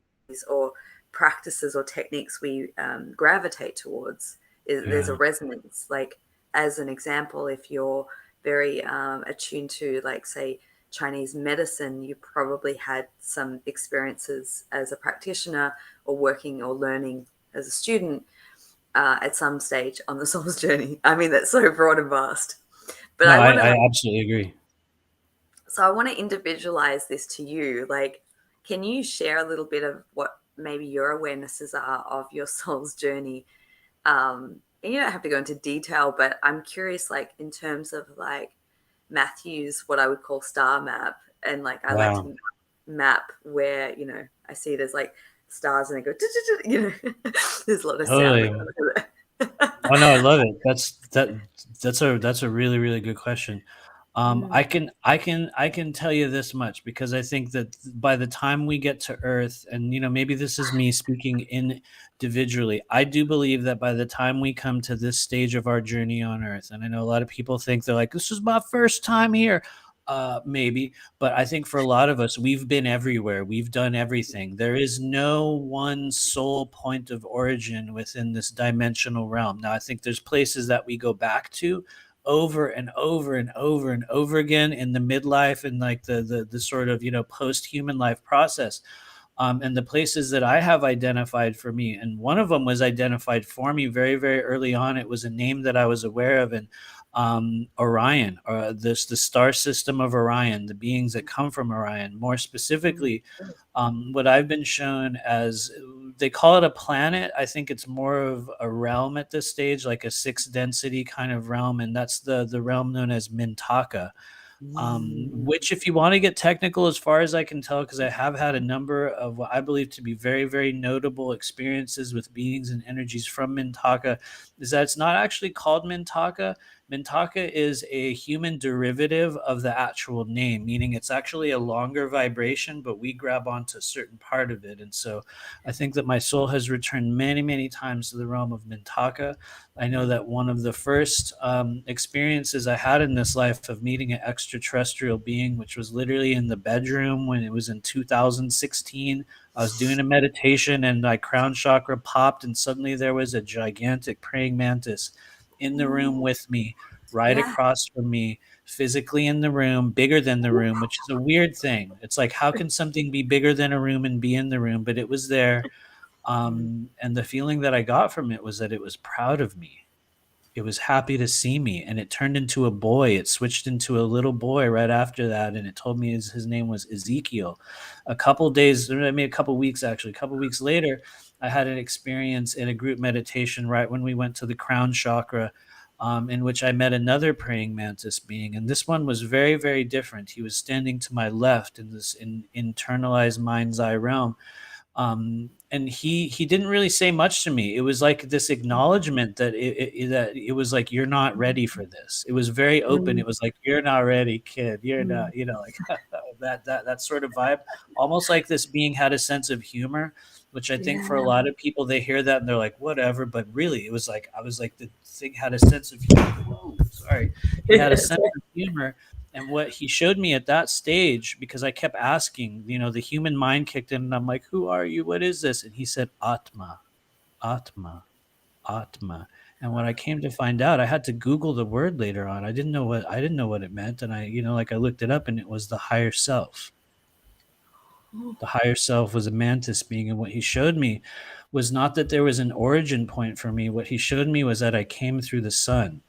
or practices or techniques we gravitate towards. There's a resonance. Like, as an example, if you're very attuned to, like, say, Chinese medicine, you probably had some experiences as a practitioner or working or learning as a student at some stage on the soul's journey. I mean, that's so broad and vast. But No, I want to, I absolutely agree. so I want to individualize this to you. Like, can you share a little bit of what maybe your awarenesses are of your soul's journey? And you don't have to go into detail, but I'm curious, like, in terms of like Matthew's, what I would call star map. And like, I like Wow. to map where, I see it as like stars and they go, there's a lot of sound that Totally. comes with it. Oh no, I love it. That's a really really good question. Mm, I can tell you this much because I think that by the time we get to Earth, and maybe this is me speaking individually, I do believe that by the time we come to this stage of our journey on Earth, and I know a lot of people think they're like, this is my first time here. Maybe, but I think for a lot of us, we've been everywhere. We've done everything. There is no one sole point of origin within this dimensional realm. Now, I think there's places that we go back to over and over and over and over again in the midlife and like the sort of post-human life process. And the places that I have identified for me, and one of them was identified for me very, very early on. It was a name that I was aware of, and Orion, the star system of Orion, the beings that come from Orion. More mm, specifically, what I've been shown as, they call it a planet. I think it's more of a realm at this stage, like a sixth density kind of realm, and that's the realm known as Mintaka. mm, Which, if you want to get technical, as far as I can tell, because I have had a number of what I believe to be very, very notable experiences with beings and energies from Mintaka, is that it's not actually called Mintaka. Mintaka is a human derivative of the actual name, meaning it's actually a longer vibration, but we grab onto a certain part of it. And so I think that my soul has returned many, many times to the realm of Mintaka. I know that one of the first experiences I had in this life of meeting an extraterrestrial being, which was literally in the bedroom when it was in 2016. I was doing a meditation and my crown chakra popped, and suddenly there was a gigantic praying mantis in the room mm. with me, right Yeah. across from me, physically in the room, bigger than the room, which is a weird thing. It's like, how can something be bigger than a room and be in the room? But it was there. Mm, And the feeling that I got from it was that it was proud of me. It was happy to see me, and it turned into a boy. It switched into a little boy right after that, and it told me his name was Ezekiel. A couple days, I mean, a couple weeks actually, a couple weeks later, I had an experience in a group meditation right when we went to the crown chakra, in which I met another praying mantis being, and this one was very, very different. He was standing to my left in this internalized mind's eye realm, and he didn't really say much to me. It was like this acknowledgement that it was like, you're not ready for this. It was very open. mm, It was like, you're not ready, kid. You're mm. not, like that sort of vibe. Almost like this being had a sense of humor, which I think for a Yeah. lot of people, they hear that and they're like, whatever. But really, it was like, I was like, the thing had a sense of humor. Oh, sorry, he had a sense of humor. And what he showed me at that stage, because I kept asking, the human mind kicked in, and I'm like, who are you? What is this? And he said, Atma, Atma, Atma. And when I came to find out, I had to Google the word later on. I didn't know what it meant. And like I looked it up, and it was the higher self. The higher self was a mantis being. And what he showed me was not that there was an origin point for me. What he showed me was that I came through the sun,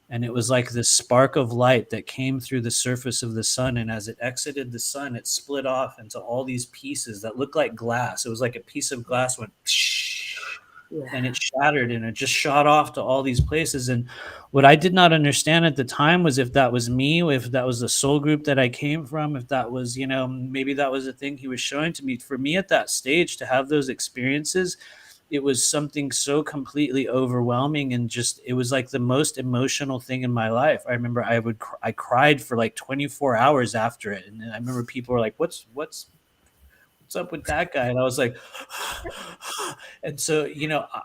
and it was like this spark of light that came through the surface of the sun, and as it exited the sun, it split off into all these pieces that looked like glass. It was like a piece of glass went psh, and it shattered and it just shot off to all these places. And what I did not understand at the time was if that was me, if that was the soul group that I came from, if that was, maybe that was a thing he was showing to me. For me at that stage to have those experiences, it was something so completely overwhelming, and just it was like the most emotional thing in my life. I remember I cried for like 24 hours after it, and I remember people were like, what's up with that guy? And I was like, and so,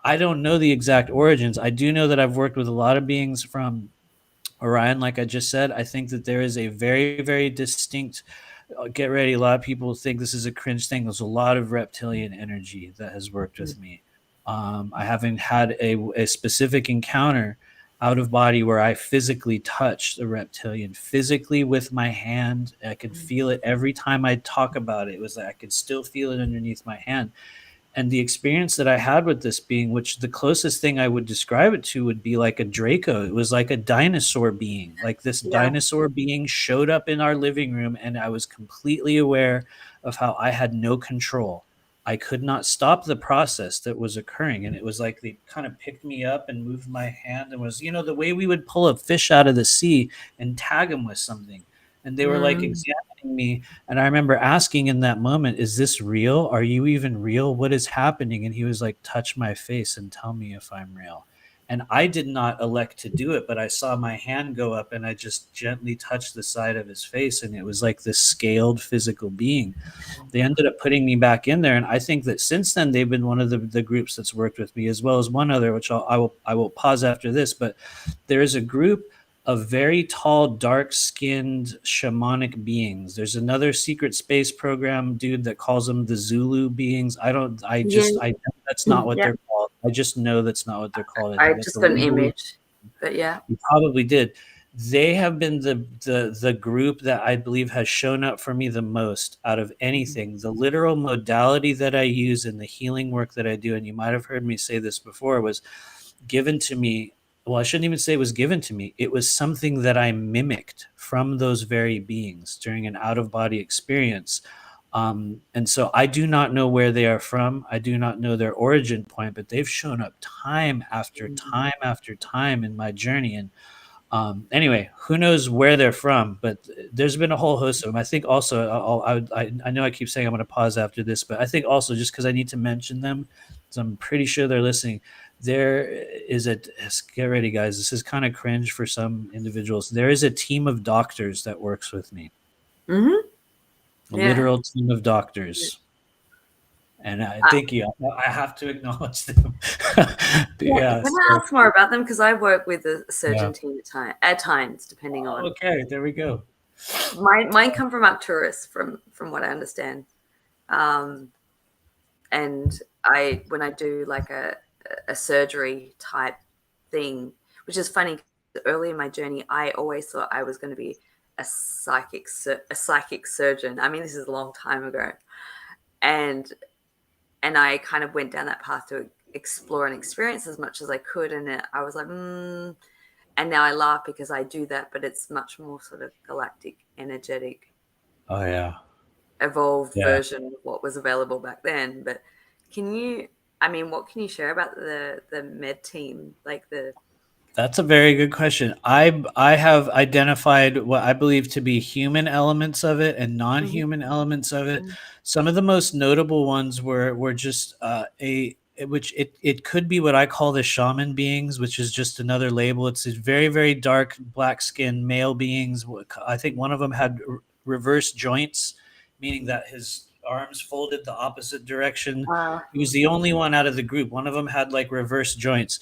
I don't know the exact origins. I do know that I've worked with a lot of beings from Orion, like I just said. I think that there is a very, very distinct, get ready, a lot of people think this is a cringe thing. There's a lot of reptilian energy that has worked with me. I haven't had a specific encounter out of body where I physically touched a reptilian, physically with my hand. I could feel it every time I talk about it. It was like I could still feel it underneath my hand. And the experience that I had with this being, which the closest thing I would describe it to would be like a Draco. It was like a dinosaur being. Like this dinosaur being showed up in our living room, and I was completely aware of how I had no control. I could not stop the process that was occurring. And it was like they kind of picked me up and moved my hand, and was, the way we would pull a fish out of the sea and tag him with something. And they were like examining me. And I remember asking in that moment, is this real? Are you even real? What is happening? And he was like, touch my face and tell me if I'm real. And I did not elect to do it, but I saw my hand go up and I just gently touched the side of his face. And it was like this scaled physical being. They ended up putting me back in there. And I think that since then, they've been one of the groups that's worked with me, as well as one other, which I will pause after this. But there is a group of very tall, dark-skinned shamanic beings. There's another secret space program dude that calls them the Zulu beings. That's not what they're called. I just know that's not what they're called. I just got an image, but yeah. You probably did. They have been the group that I believe has shown up for me the most out of anything. The literal modality that I use in the healing work that I do, and you might have heard me say this before, was given to me. Well, I shouldn't even say it was given to me. It was something that I mimicked from those very beings during an out-of-body experience. And so I do not know where they are from. I do not know their origin point, but they've shown up time after time after time in my journey. And anyway, who knows where they're from, but there's been a whole host of them. I think also, I know I keep saying I'm going to pause after this, but I think also, just because I need to mention them, because I'm pretty sure they're listening, there is get ready, guys. This is kind of cringe for some individuals. There is a team of doctors that works with me. Mm-hmm. A literal team of doctors. And thank you. I have to acknowledge them. Can I ask more about them? Because I work with a surgeon team at times, depending on. Okay, there we go. Mine come from Arcturus, from what I understand. And when I do like a surgery type thing, which is funny, early in my journey, I always thought I was going to be a psychic surgeon. I mean, this is a long time ago. And I kind of went down that path to explore and experience as much as I could. And I was like, and now I laugh because I do that, but it's much more sort of galactic, energetic. Oh, yeah. Evolved version of what was available back then. But what can you share about the med team? That's a very good question. I have identified what I believe to be human elements of it and non-human elements of it. Some of the most notable ones were just it could be what I call the shaman beings, which is just another label. It's very, very dark, black-skinned male beings. I think one of them had reverse joints, meaning that his arms folded the opposite direction. Wow. He was the only one out of the group. One of them had like reverse joints.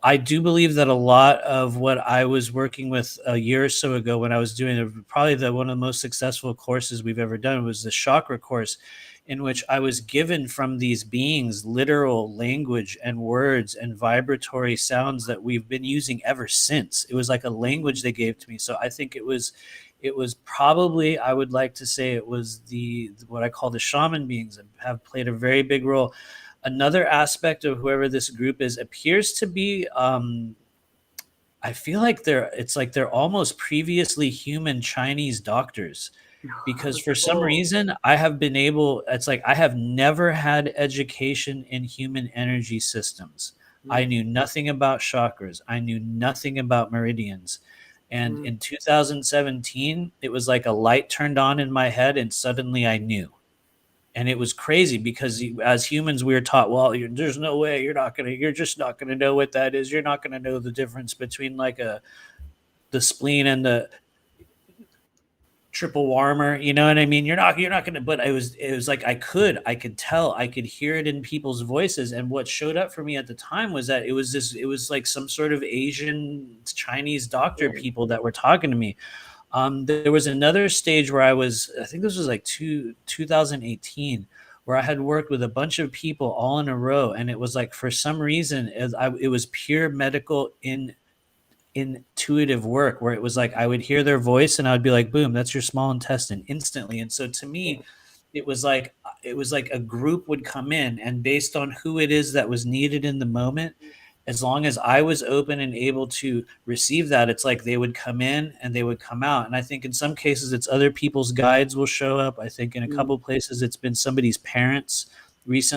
I do believe that a lot of what I was working with a year or so ago, when I was doing probably one of the most successful courses we've ever done, was the chakra course, in which I was given from these beings literal language and words and vibratory sounds that we've been using ever since. It was like a language they gave to me. So I think it was probably, I would like to say it was what I call the shaman beings that have played a very big role. Another aspect of whoever this group is appears to be, I feel like they're almost previously human Chinese doctors. because for some Cool. reason I have been able, it's like I have never had education in human energy systems. I Mm, knew nothing about chakras. I knew nothing about meridians. And mm, in 2017, it was like a light turned on in my head and suddenly I knew. And it was crazy because as humans we were taught, well, there's no way, you're just not going to know what that is. You're not going to know the difference between like the spleen and the triple warmer, you know what I mean? You're not gonna, but it was like I could tell, I could hear it in people's voices. And what showed up for me at the time was that it was like some sort of Asian Chinese doctor yeah. people that were talking to me. There was another stage where I think this was like 2018, where I had worked with a bunch of people all in a row, and it was like for some reason it was pure medical intuitive work, where it was like I would hear their voice and I would be like, boom, that's your small intestine instantly. And so to Yeah. me, it was like a group would come in, and based on who it is that was needed in the moment, as long as I was open and able to receive that, it's like they would come in and they would come out. And I think in some cases it's other people's guides will show up. I think in a Mm, couple places it's been somebody's parents.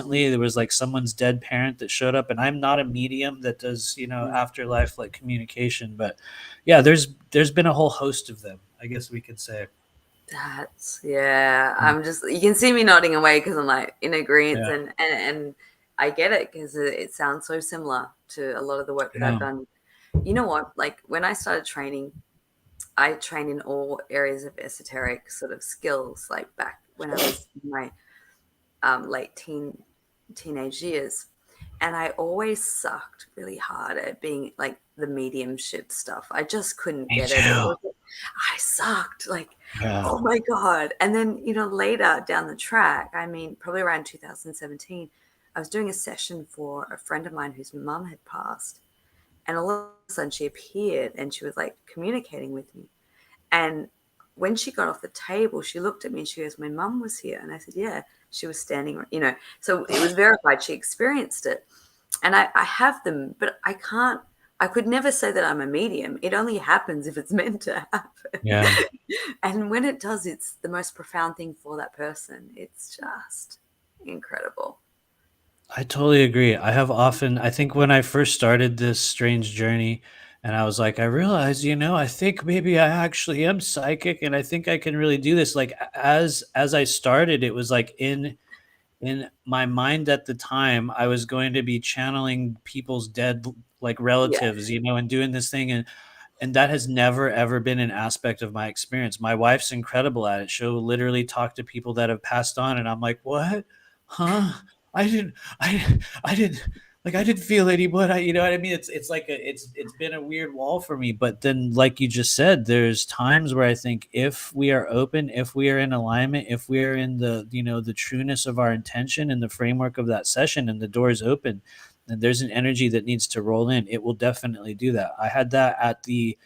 mm, Recently there was like someone's dead parent that showed up, and I'm not a medium that does, mm. afterlife like communication, but yeah, there's been a whole host of them, I guess we could say. Yeah. I'm just, you can see me nodding away because I'm like in agreement, Yeah, and I get it because it sounds so similar to a lot of the work that I've yeah, done. You know what? Like when I started training, I trained in all areas of esoteric sort of skills, like back when I was in my late teenage years. And I always sucked really hard at being like the mediumship stuff. I just couldn't me get it. too. I sucked like, Yeah, oh my God. And then, later down the track, I mean, probably around 2017, I was doing a session for a friend of mine whose mum had passed. And all of a sudden she appeared and she was like communicating with me. And when she got off the table, she looked at me and she goes, "My mum was here." And I said, "Yeah, she was standing. So it was verified. She experienced it. And I have them, but I could never say that I'm a medium. It only happens if it's meant to happen. yeah. And when it does, it's the most profound thing for that person. It's just incredible. I totally agree. I think when I first started this strange journey, and I was like, I realized, I think maybe I actually am psychic and I think I can really do this. Like as I started, it was like in my mind at the time, I was going to be channeling people's dead like Yeah. relatives, and doing this thing. And that has never ever been an aspect of my experience. My wife's incredible at it. She'll literally talk to people that have passed on, and I'm like, "What? Huh? I didn't. I didn't. Like I didn't feel any blood. You know what I mean? It's been a weird wall for me. But then, like you just said, there's times where I think if we are open, if we are in alignment, if we are in the trueness of our intention and the framework of that session, and the door is open, and there's an energy that needs to roll in, it will definitely do that. I had that at the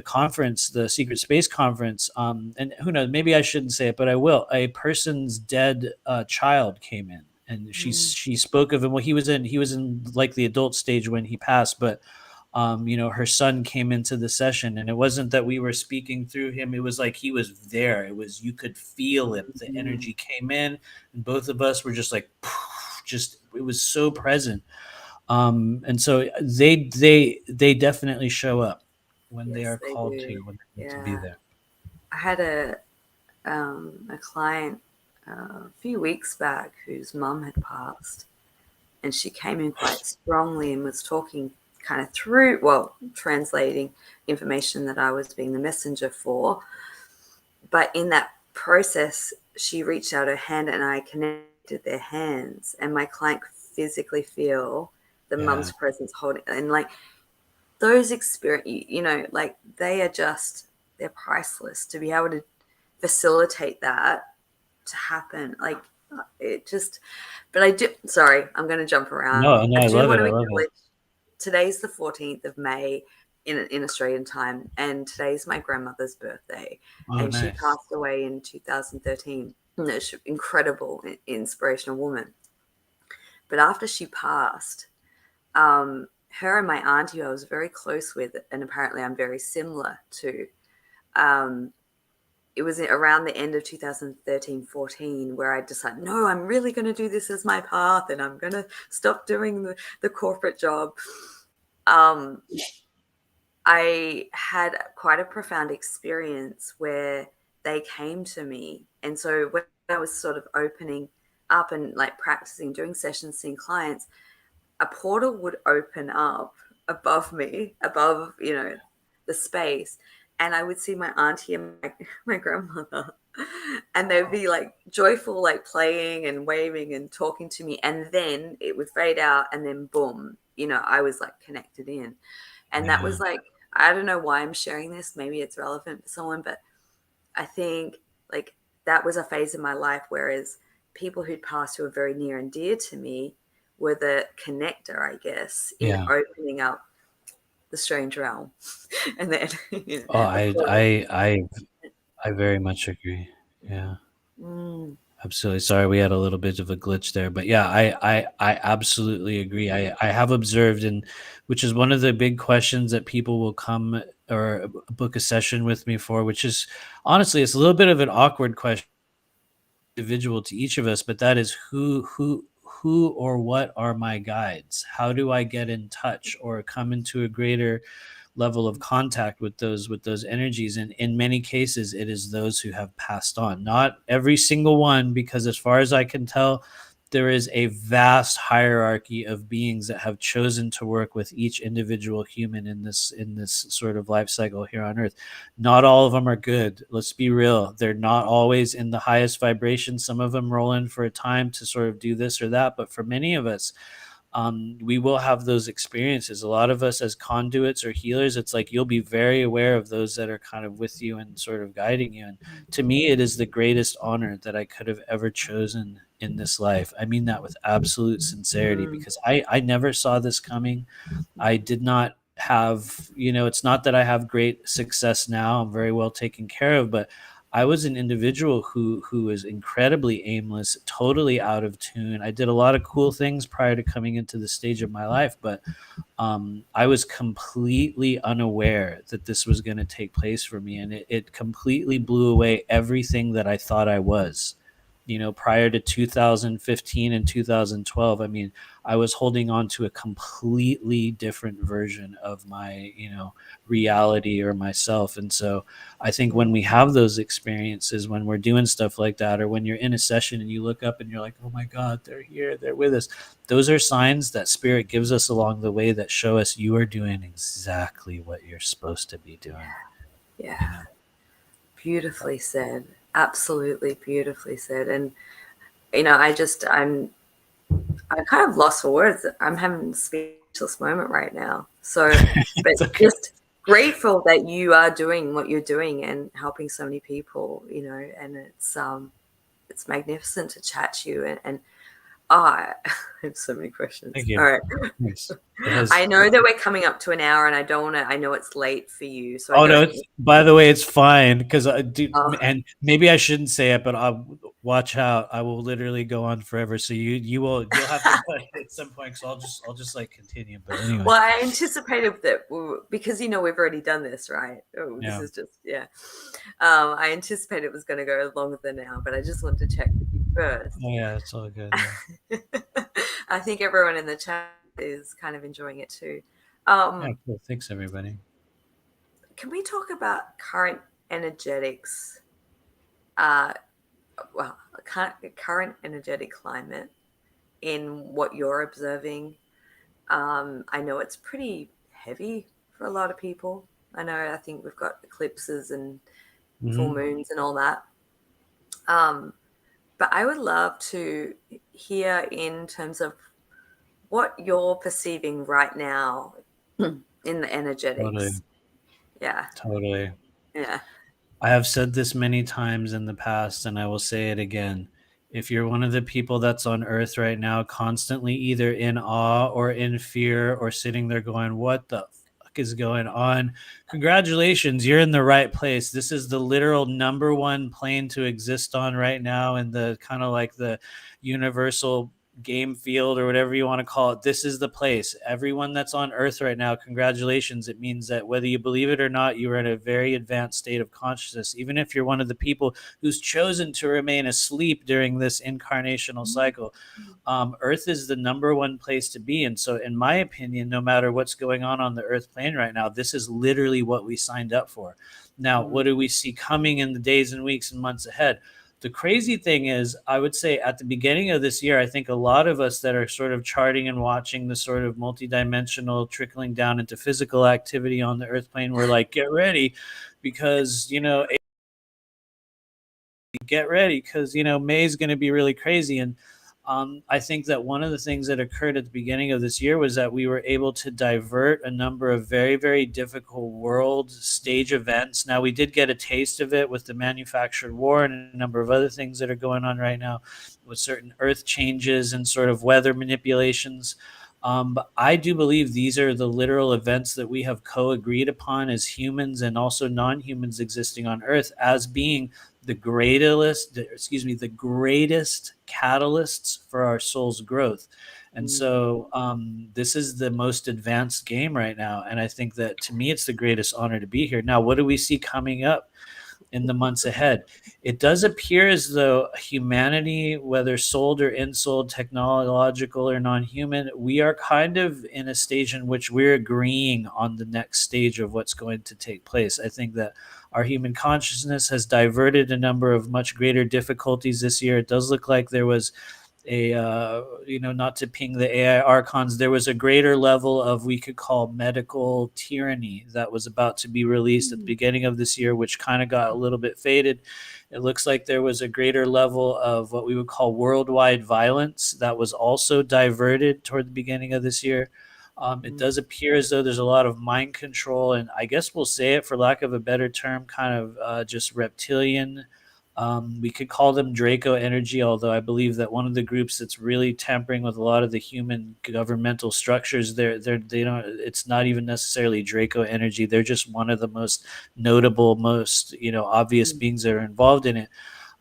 conference, the Secret Space conference. And who knows, maybe I shouldn't say it, but I will. A person's dead child came in, and Mm, she spoke of him. Well, he was in like the adult stage when he passed, but her son came into the session, and it wasn't that we were speaking through him. It was like he was there. It was, you could feel it. The mm. energy came in, and both of us were just like, just, it was so present. And so they definitely show up when they Yes, are they called do. to, when they need to be Yeah. there. I had a client a few weeks back whose mum had passed, and she came in quite strongly and was talking kind of through, well, translating information that I was being the messenger for. But in that process, she reached out her hand and I connected their hands, and my client could physically feel the Yeah, mum's presence holding, and like those experience, like they're priceless to be able to facilitate that to happen. Like it just, but I do, sorry, I'm going to jump around. no, no, I I do love want it. to I love it. acknowledge today's the 14th of May in Australian time, and today's my grandmother's birthday, Oh, and she nice. passed away in 2013. No, incredible, inspirational woman. But after she passed, her and my auntie, who I was very close with, and apparently I'm very similar to, um, it was around the end of 2013-14 where I decided, no, I'm really going to do this as my path, and I'm going to stop doing the corporate job. I had quite a profound experience where they came to me. And so when I was sort of opening up and like practicing, doing sessions, seeing clients, a portal would open up above me, above, you know, the space. And I would see my auntie and my grandmother, and they'd be like joyful, like playing and waving and talking to me. And then it would fade out, and then boom, you know, I was like connected in. And that was like, I don't know why I'm sharing this. Maybe it's relevant for someone, but I think like that was a phase in my life, whereas people who'd passed who were very near and dear to me were the connector, I guess, in opening up the strange realm. And then, you know, I very much agree. Yeah. Absolutely. Sorry, we had a little bit of a glitch there, but yeah, I absolutely agree. I have observed, and which is one of the big questions that people will come or book a session with me for, which is honestly, it's a little bit of an awkward question, individual to each of us, but that is who or what are my guides? How do I get in touch or come into a greater level of contact with those energies? And in many cases it is those who have passed on. Not every single one, because as far as I can tell, there is a vast hierarchy of beings that have chosen to work with each individual human in this sort of life cycle here on earth. Not all of them are good. Let's be real. They're not always in the highest vibration. Some of them roll in for a time to sort of do this or that, but for many of us, we will have those experiences. A lot of us as conduits or healers, it's like you'll be very aware of those that are kind of with you and sort of guiding you. And to me, it is the greatest honor that I could have ever chosen in this life. I mean that with absolute sincerity, because I never saw this coming. I did not have, you know, it's not that I have great success now. I'm very well taken care of, but I was an individual who was incredibly aimless, totally out of tune. I did a lot of cool things prior to coming into the stage of my life, but I was completely unaware that this was going to take place for me, and it completely blew away everything that I thought I was. You know, prior to 2015 and 2012, I mean, I was holding on to a completely different version of my, you know, reality or myself. And so I think when we have those experiences, when we're doing stuff like that, or when you're in a session and you look up and you're like, oh my God, they're here, they're with us. Those are signs that spirit gives us along the way that show us you are doing exactly what you're supposed to be doing. Yeah. You know? Beautifully said. Absolutely beautifully said. And, you know, I'm kind of lost for words. I'm having a speechless moment right now. So, but okay. Just grateful that you are doing what you're doing and helping so many people, you know, and it's magnificent to chat to you. And I have so many questions. Thank you. All right. Nice. I know that we're coming up to an hour, and I don't want to. I know it's late for you. So by the way, it's fine, because I do, and maybe I shouldn't say it, but I'll watch out. I will literally go on forever. So you'll have to cut at some point. So I'll just like continue. But anyway. Well, I anticipated that because you know we've already done this, right? This is just I anticipated it was going to go longer than an hour, but I just wanted to check with you first. Oh yeah, it's all good. Yeah. I think everyone in the chat is kind of enjoying it too. Yeah, cool. Thanks, everybody. Can we talk about current energetics? Current energetic climate in what you're observing. I know it's pretty heavy for a lot of people. I think we've got eclipses and full moons and all that. But I would love to hear in terms of what you're perceiving right now in the energetics. Totally. Yeah. Totally. Yeah. I have said this many times in the past, and I will say it again. If you're one of the people that's on earth right now, constantly either in awe or in fear or sitting there going, what the fuck is going on? Congratulations, you're in the right place. This is the literal number one plane to exist on right now, and the kind of like the universal game field or whatever you want to call it, this is the place. Everyone that's on Earth right now, congratulations. It means that whether you believe it or not, you are in a very advanced state of consciousness. Even if you're one of the people who's chosen to remain asleep during this incarnational cycle, Earth is the number one place to be. And so, in my opinion, no matter what's going on the Earth plane right now, this is literally what we signed up for. Now, what do we see coming in the days and weeks and months ahead? The crazy thing is, I would say at the beginning of this year, I think a lot of us that are sort of charting and watching the sort of multidimensional trickling down into physical activity on the Earth plane were like, get ready because, May is going to be really crazy. And I think that one of the things that occurred at the beginning of this year was that we were able to divert a number of very, very difficult world stage events. Now, we did get a taste of it with the manufactured war and a number of other things that are going on right now with certain earth changes and sort of weather manipulations. But I do believe these are the literal events that we have co-agreed upon as humans and also non-humans existing on Earth as being the greatest catalysts for our soul's growth. And so this is the most advanced game right now. And I think that to me, it's the greatest honor to be here. Now, what do we see coming up in the months ahead? It does appear as though humanity, whether souled or insouled, technological or non-human, we are kind of in a stage in which we're agreeing on the next stage of what's going to take place. I think that our human consciousness has diverted a number of much greater difficulties this year. It does look like there was not to ping the AI archons, there was a greater level of, we could call, medical tyranny that was about to be released at the beginning of this year, which kind of got a little bit faded. It looks like there was a greater level of what we would call worldwide violence that was also diverted toward the beginning of this year. It does appear as though there's a lot of mind control, and I guess we'll say it for lack of a better term, kind of just reptilian. We could call them Draco energy, although I believe that one of the groups that's really tampering with a lot of the human governmental structures, they don't. It's not even necessarily Draco energy. They're just one of the most notable, most obvious beings that are involved in it.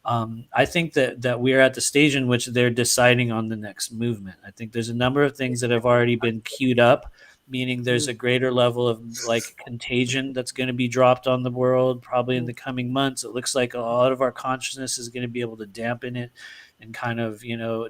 I think that we are at the stage in which they're deciding on the next movement. I think there's a number of things that have already been queued up, meaning there's a greater level of like contagion that's going to be dropped on the world probably in the coming months. It looks like a lot of our consciousness is going to be able to dampen it and kind of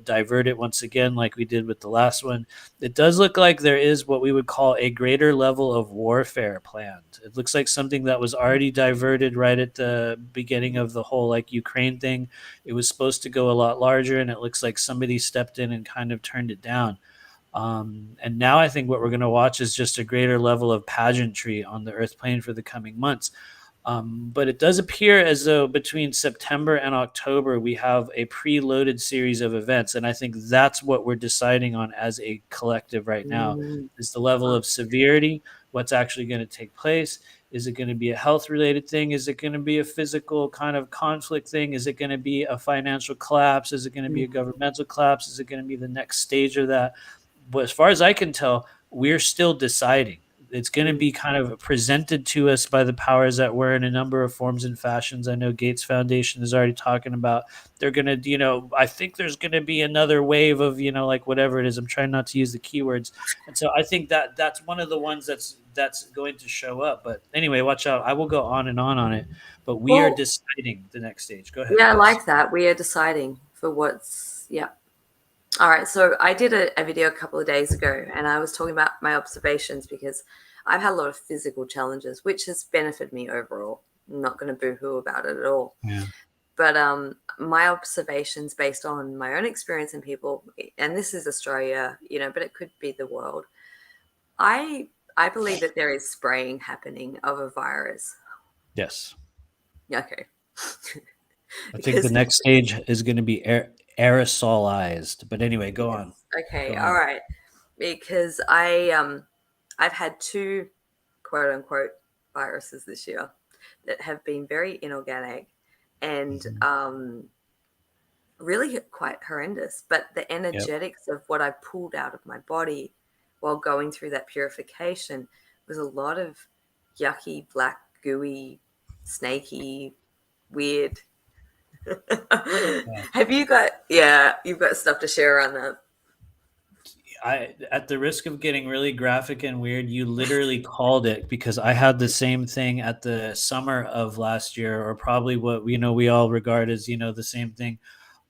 divert it once again like we did with the last one. It does look like there is what we would call a greater level of warfare planned. It looks like something that was already diverted right at the beginning of the whole like Ukraine thing. It was supposed to go a lot larger, and it looks like somebody stepped in and kind of turned it down. And now I think what we're going to watch is just a greater level of pageantry on the Earth plane for the coming months. But it does appear as though between September and October, we have a preloaded series of events. And I think that's what we're deciding on as a collective right now is the level of severity, what's actually going to take place. Is it going to be a health-related thing? Is it going to be a physical kind of conflict thing? Is it going to be a financial collapse? Is it going to be a governmental collapse? Is it going to be the next stage of that? But as far as I can tell, we're still deciding. It's going to be kind of presented to us by the powers that were in a number of forms and fashions. I know Gates Foundation is already talking about they're going to, I think there's going to be another wave of, like whatever it is. I'm trying not to use the keywords. And so I think that that's one of the ones that's going to show up. But anyway, watch out. I will go on and on it. But we are deciding the next stage. Go ahead. Yeah, I like that. We are deciding for what's, yeah. All right, so I did a video a couple of days ago, and I was talking about my observations because I've had a lot of physical challenges, which has benefited me overall. I'm not going to boo-hoo about it at all. Yeah. But my observations based on my own experience and people, and this is Australia, but it could be the world. I believe that there is spraying happening of a virus. Yes. Okay. I think the next stage is going to be aerosolized. But anyway, go on. Okay, all right. Because I've had 2 quote unquote viruses this year that have been very inorganic and really quite horrendous. But the energetics of what I pulled out of my body while going through that purification was a lot of yucky, black, gooey, snaky, weird. Have you got, you've got stuff to share around that? at the risk of getting really graphic and weird, you literally called it, because I had the same thing at the summer of last year, or probably what we all regard as the same thing.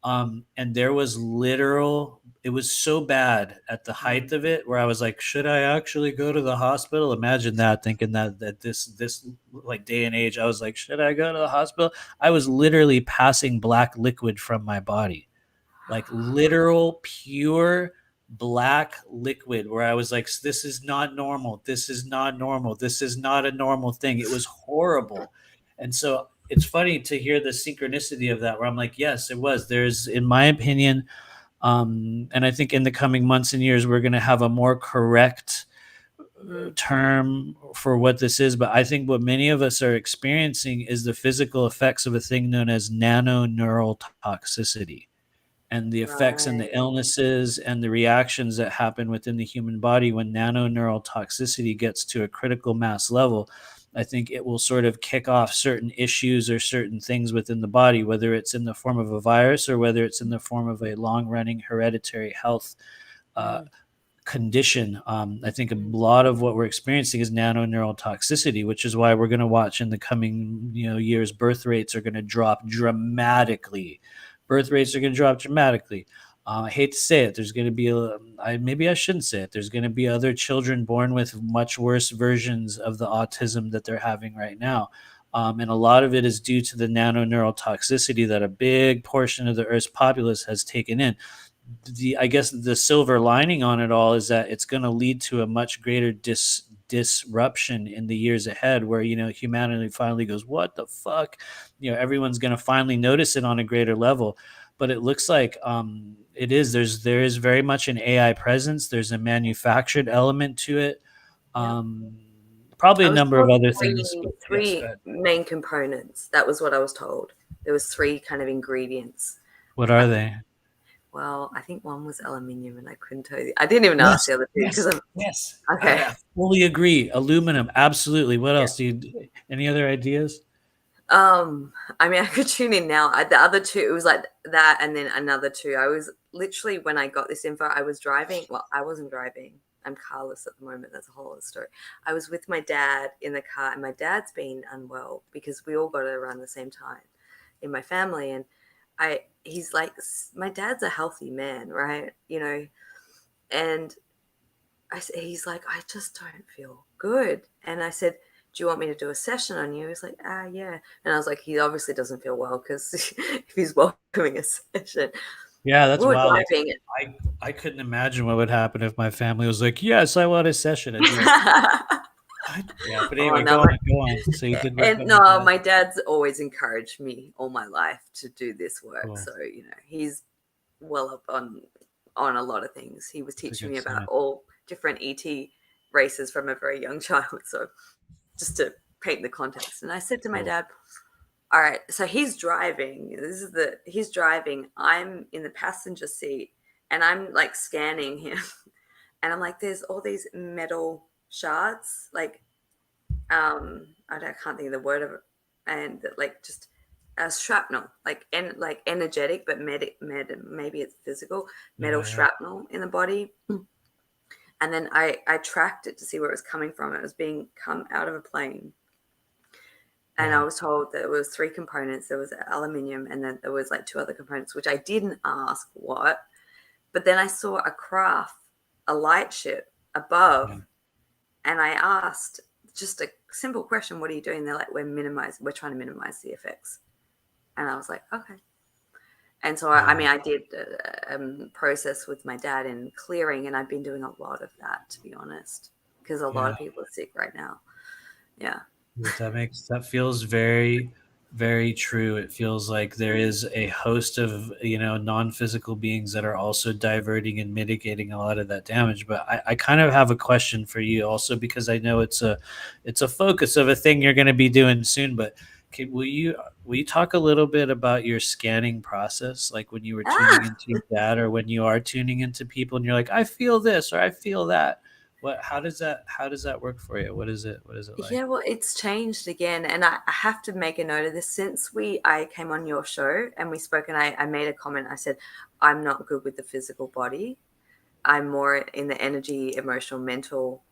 And there was literal, it was so bad at the height of it where I was like, should I actually go to the hospital? Imagine that, thinking that this like day and age, I was like, should I go to the hospital? I was literally passing black liquid from my body, like literal pure black liquid, where I was like, this is not normal. This is not normal. This is not a normal thing. It was horrible. And so it's funny to hear the synchronicity of that, where I'm like, yes, it was. There's, in my opinion, and I think in the coming months and years, we're going to have a more correct term for what this is. But I think what many of us are experiencing is the physical effects of a thing known as nanoneural toxicity, and the effects and the illnesses and the reactions that happen within the human body when nanoneural toxicity gets to a critical mass level. I think it will sort of kick off certain issues or certain things within the body, whether it's in the form of a virus or whether it's in the form of a long-running hereditary health condition. I think a lot of what we're experiencing is nanoneural toxicity, which is why we're going to watch in the coming years, birth rates are going to drop dramatically. Birth rates are going to drop dramatically. I hate to say it. There's going to be maybe I shouldn't say it. There's going to be other children born with much worse versions of the autism that they're having right now. And a lot of it is due to the nanoneural toxicity that a big portion of the Earth's populace has taken in. I guess the silver lining on it all is that it's going to lead to a much greater disruption in the years ahead, where humanity finally goes, what the fuck? Everyone's going to finally notice it on a greater level. But it looks like there is very much an AI presence. There's a manufactured element to it. Probably a number of other things. Three main components. That was what I was told. There was 3 kind of ingredients. What are they? Well, I think one was aluminium, and I couldn't tell you. I didn't even ask the other 2 because yes. Okay. I fully agree. Aluminum, absolutely. What else? Any other ideas? I mean, I could tune in now. The other 2, it was like that, and then another 2. I was literally, when I got this info, I was driving. Well, I wasn't driving. I'm carless at the moment. That's a whole other story. I was with my dad in the car, and my dad's been unwell because we all got it around the same time in my family, and he's like, my dad's a healthy man, right? And he's like, I just don't feel good. And I said, do you want me to do a session on you? He's like, yeah. And I was like, he obviously doesn't feel well, because if he's welcoming a session. Yeah, that's wild. I couldn't imagine what would happen if my family was like, yes, I want a session. I'd be like, yeah, but anyway, go on. So you did. And my dad's always encouraged me all my life to do this work. Cool. So he's well up on a lot of things. He was teaching me about all different ET races from a very young child. So just to paint the context. And I said to my dad, all right, so he's driving. He's driving. I'm in the passenger seat, and I'm like scanning him, and I'm like, there's all these metal shards, like I can't think of the word of it, and like just shrapnel, like energetic, but maybe it's physical metal shrapnel in the body. And then I tracked it to see where it was coming from. It was being come out of a plane. And I was told that there was 3 components. There was aluminium, and then there was like 2 other components, which I didn't ask what. But then I saw a craft, a light ship above, and I asked just a simple question, what are you doing? They're like, we're trying to minimize the effects. And I was like, okay. And so, I did a process with my dad in clearing, and I've been doing a lot of that, to be honest, because a lot of people are sick right now. Yeah. That feels very, very true. It feels like there is a host of non-physical beings that are also diverting and mitigating a lot of that damage. But I kind of have a question for you also, because I know it's a focus of a thing you're going to be doing soon. But will you talk a little bit about your scanning process, like when you were tuning into your dad, or when you are tuning into people and you're like, I feel this or I feel that? How does that work for you? What is it like? Yeah, well, it's changed again, and I have to make a note of this. Since I came on your show and we spoke, and I made a comment. I said, I'm not good with the physical body. I'm more in the energy, emotional, mental.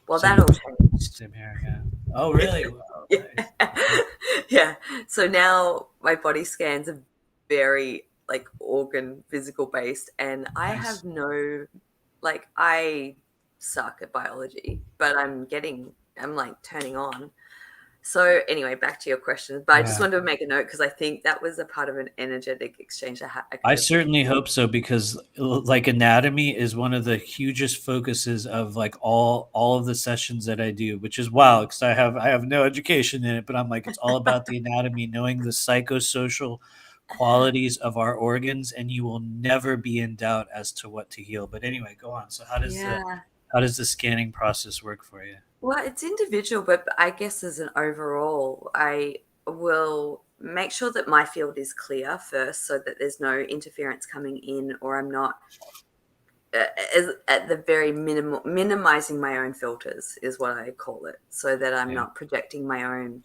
Well, that Same, all changed. same here. Yeah. Oh, really? Wow, Yeah. nice. Yeah. So now my body scans are very like organ physical based, and I Nice. have no, like, I suck at biology, but I'm like turning on. So anyway, back to your question. But I just Yeah. wanted to make a note because I think that was a part of an energetic exchange I I could have. certainly hope so, because like anatomy is one of the hugest focuses of like all of the sessions that I do, which is wild because I have no education in it, but I'm like, it's all about the anatomy, knowing the psychosocial qualities of our organs, and you will never be in doubt as to what to heal. But anyway, go on. So Yeah. how does the scanning process work for you? Well, it's individual, but I guess as an overall, I will make sure that my field is clear first so that there's no interference coming in, or I'm not at the very minimal minimizing my own filters is what I call it, so that I'm Yeah. not projecting my own,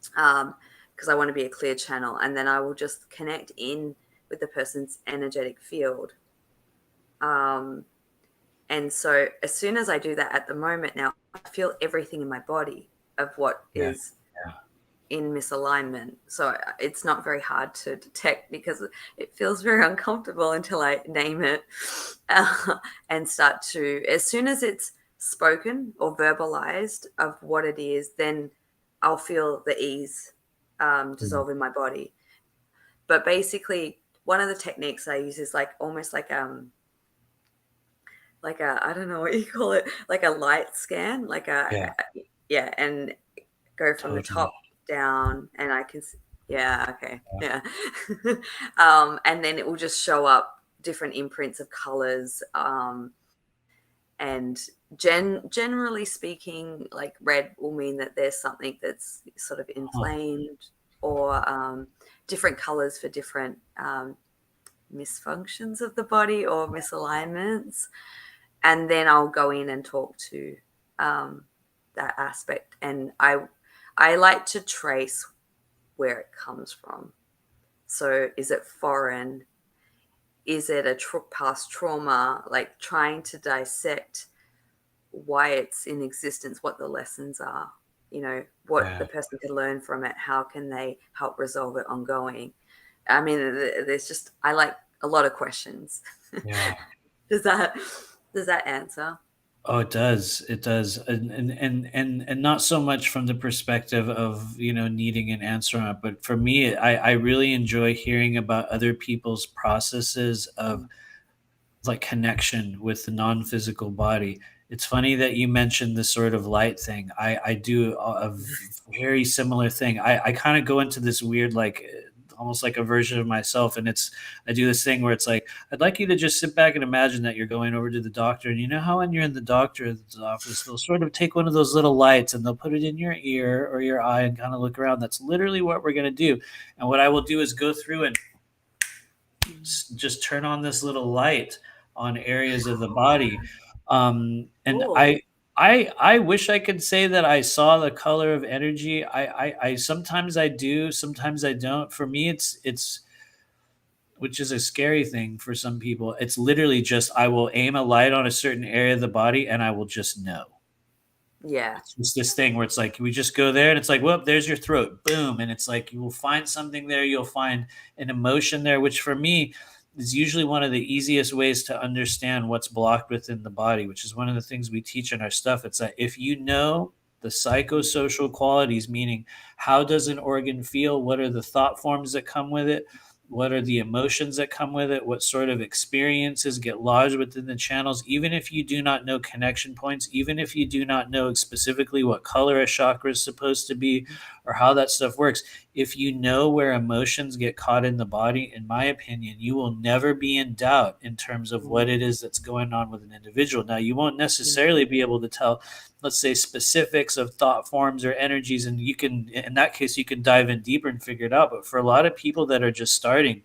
because I want to be a clear channel, and then I will just connect in with the person's energetic field. Um, and so as soon as I do that at the moment now, I feel everything in my body of what Yeah. is in misalignment. So it's not very hard to detect because it feels very uncomfortable until I name it, and start to, as soon as it's spoken or verbalized of what it is, then I'll feel the ease Mm. dissolve in my body. But basically, one of the techniques I use is like almost like a, I don't know what you call it, like a light scan, like Yeah. yeah, and go from the Totally. top down, and I can, yeah, okay, Yeah. yeah. And then it will just show up different imprints of colors, and generally speaking, like red will mean that there's something that's sort of Huh. inflamed, or different colors for different misfunctions of the body or misalignments. And then I'll go in and talk to um, that aspect. And I like to trace where it comes from. So is it foreign? Is it a past trauma? Like trying to dissect why it's in existence, what the lessons are, what the Yeah. person could learn from it, how can they help resolve it ongoing. I mean, there's just, I like a lot of questions. Yeah. does that does that answer? Oh, it does. It does. And not so much from the perspective of, needing an answer on it, but for me, I really enjoy hearing about other people's processes of like connection with the non-physical body. It's funny that you mentioned the sort of light thing. I do a very similar thing. I kind of go into this weird, like almost like a version of myself, and I do this thing where it's like, I'd like you to just sit back and imagine that you're going over to the doctor, and you know how when you're in the doctor's office, they'll sort of take one of those little lights and they'll put it in your ear or your eye and kind of look around. That's literally what we're going to do. And what I will do is go through and just turn on this little light on areas of the body. And Cool. I wish I could say that I saw the color of energy. I sometimes I do, sometimes I don't. For me, it's which is a scary thing for some people. It's literally just I will aim a light on a certain area of the body and I will just know. Yeah. It's just this thing where it's like we just go there and it's like, whoop, there's your throat, boom, and it's like you will find something there, you'll find an emotion there, which for me is usually one of the easiest ways to understand what's blocked within the body, which is one of the things we teach in our stuff. It's that if you know the psychosocial qualities, meaning how does an organ feel, what are the thought forms that come with it, what are the emotions that come with it, what sort of experiences get lodged within the channels, even if you do not know connection points, even if you do not know specifically what color a chakra is supposed to be or how that stuff works. If you know where emotions get caught in the body, in my opinion, you will never be in doubt in terms of what it is that's going on with an individual. Now, you won't necessarily be able to tell, let's say, specifics of thought forms or energies, and you can, in that case, you can dive in deeper and figure it out. But for a lot of people that are just starting,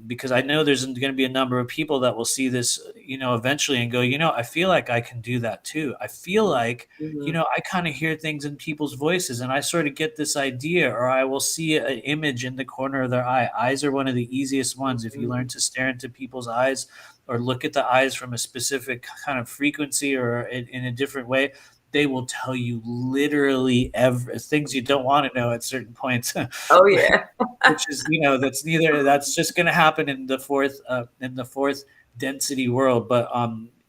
because I know there's going to be a number of people that will see this, eventually and go, I feel like I can do that too. I feel like, Mm-hmm. I kind of hear things in people's voices and I sort of get this idea, or I will see an image in the corner of their eye. Eyes are one of the easiest ones. If you learn to stare into people's eyes or look at the eyes from a specific kind of frequency or in a different way, they will tell you literally things you don't want to know at certain points. Oh yeah. Which is, that's just going to happen in the fourth density world. But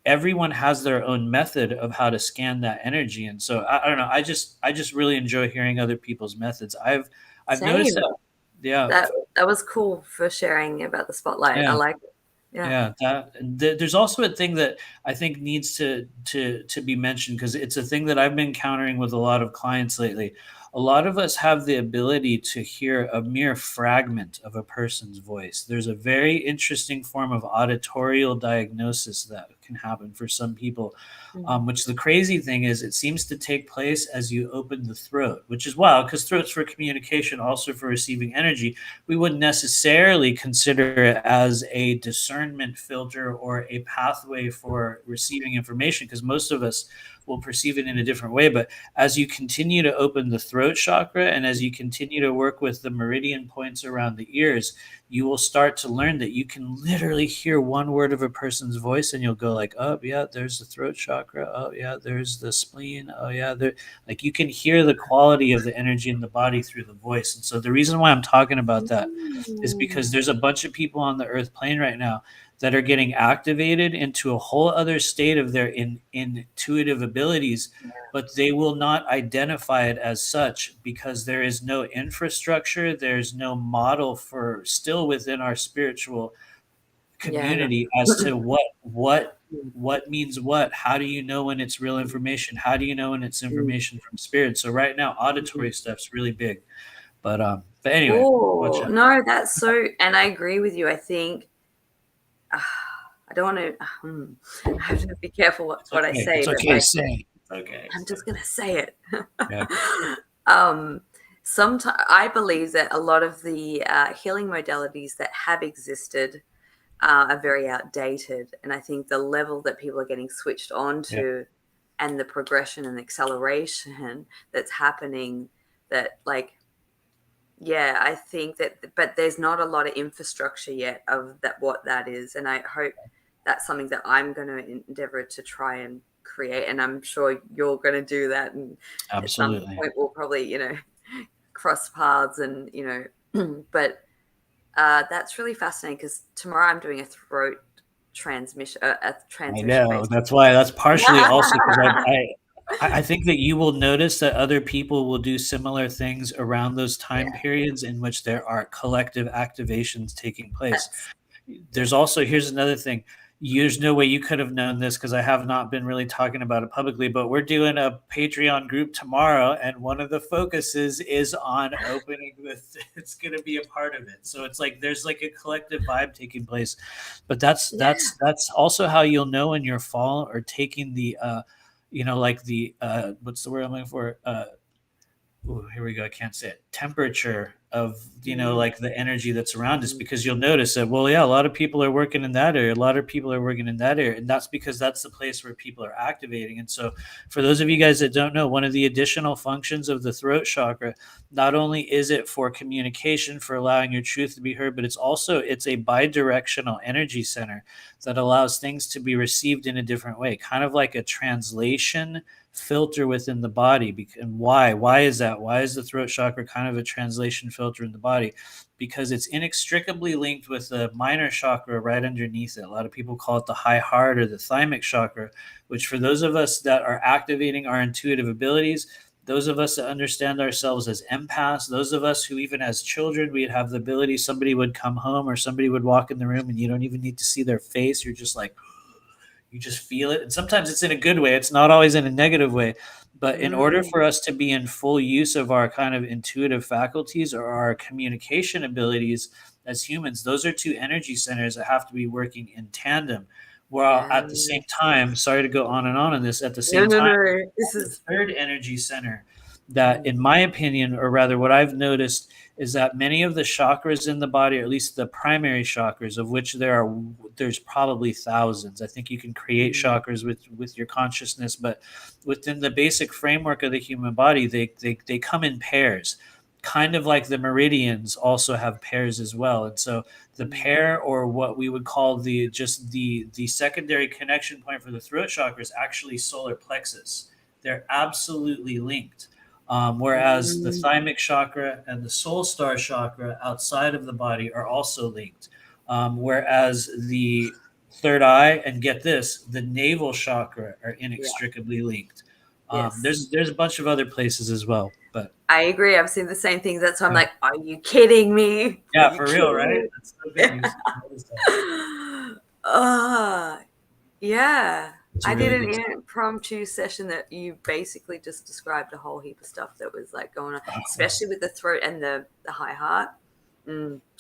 everyone has their own method of how to scan that energy, and so I don't know. I just really enjoy hearing other people's methods. I've noticed Same. that. Yeah, That was cool for sharing about the spotlight. I yeah. like it. Yeah. Yeah, there's also a thing that I think needs to be mentioned, because it's a thing that I've been encountering with a lot of clients lately. A lot of us have the ability to hear a mere fragment of a person's voice. There's a very interesting form of auditorial diagnosis that can happen for some people, which the crazy thing is, it seems to take place as you open the throat, which is wild because throat's for communication, also for receiving energy. We wouldn't necessarily consider it as a discernment filter or a pathway for receiving information, because most of us will perceive it in a different way. But as you continue to open the throat chakra and as you continue to work with the meridian points around the ears, you will start to learn that you can literally hear one word of a person's voice and you'll go like, oh yeah, there's the throat chakra. Oh yeah, there's the spleen. Oh yeah, there. Like, you can hear the quality of the energy in the body through the voice. And so the reason why I'm talking about that is because there's a bunch of people on the earth plane right now that are getting activated into a whole other state of their intuitive abilities, but they will not identify it as such because there is no infrastructure, there's no model for still within our spiritual Yeah. community as to what means what. How do you know when it's real information? How do you know when it's information from spirit? So right now, auditory stuff's really big. But anyway, watch Oh out. no, that's so. And I agree with you. I think I don't want to. I have to be careful what I say, It's but okay like, to say. Okay. I'm just gonna say it. Yeah. Sometimes I believe that a lot of the healing modalities that have existed are very outdated, and I think the level that people are getting switched on Yeah. to, and the progression and acceleration that's happening, that like, yeah, I think that, but there's not a lot of infrastructure yet of that, what that is, and I hope that's something that I'm going to endeavor to try and create, and I'm sure you're going to do that, and at some Absolutely. point we'll probably cross paths, and but that's really fascinating because tomorrow I'm doing a throat transmission, a I transmission know. based. That's partially also because I think that you will notice that other people will do similar things around those time Yeah, periods in which there are collective activations taking place. that's There's also, here's another thing. There's no way you could have known this because I have not been really talking about it publicly, but we're doing a Patreon group tomorrow, and one of the focuses is on opening the. It's going to be a part of it, so it's like there's like a collective vibe taking place, but that's yeah. that's also how you'll know when you're falling or taking the, like the what's the word I'm looking for? Ooh, here we go. I can't say it. Temperature of, like the energy that's around us, Mm, because you'll notice that, well, yeah, a lot of people are working in that area. A lot of people are working in that area. And that's because that's the place where people are activating. And so for those of you guys that don't know, one of the additional functions of the throat chakra, not only is it for communication, for allowing your truth to be heard, but it's a bidirectional energy center that allows things to be received in a different way, kind of like a translation filter within the body. And why is that? Why is the throat chakra kind of a translation filter in the body? Because it's inextricably linked with the minor chakra right underneath it. A lot of people call it the high heart or the thymic chakra, which for those of us that are activating our intuitive abilities, those of us that understand ourselves as empaths, those of us who even as children, we'd have the ability, somebody would come home or somebody would walk in the room and you don't even need to see their face. You're just like, you just feel it. And sometimes it's in a good way. It's not always in a negative way. But in order mm, for us to be in full use of our kind of intuitive faculties or our communication abilities as humans, those are two energy centers that have to be working in tandem. While yeah. at the same time, sorry to go on and on this, at the No, same no, time, no. This the is third energy center that, in mm, my opinion, or rather what I've noticed, is that many of the chakras in the body, or at least the primary chakras, of which there's probably thousands. I think you can create chakras with your consciousness, but within the basic framework of the human body, they come in pairs, kind of like the meridians also have pairs as well. And so the pair, or what we would call the secondary connection point for the throat chakra, is actually solar plexus. They're absolutely linked. Whereas the thymic chakra and the soul star chakra outside of the body are also linked. Whereas the third eye, and get this, the navel chakra are inextricably linked. There's a bunch of other places as well, but I agree. I've seen the same things. That's why I'm like, are you kidding me? Yeah, for real, right? That's so good. Yeah. I Really did good an impromptu session that you basically just described a whole heap of stuff that was like going on, especially with the throat and the high heart.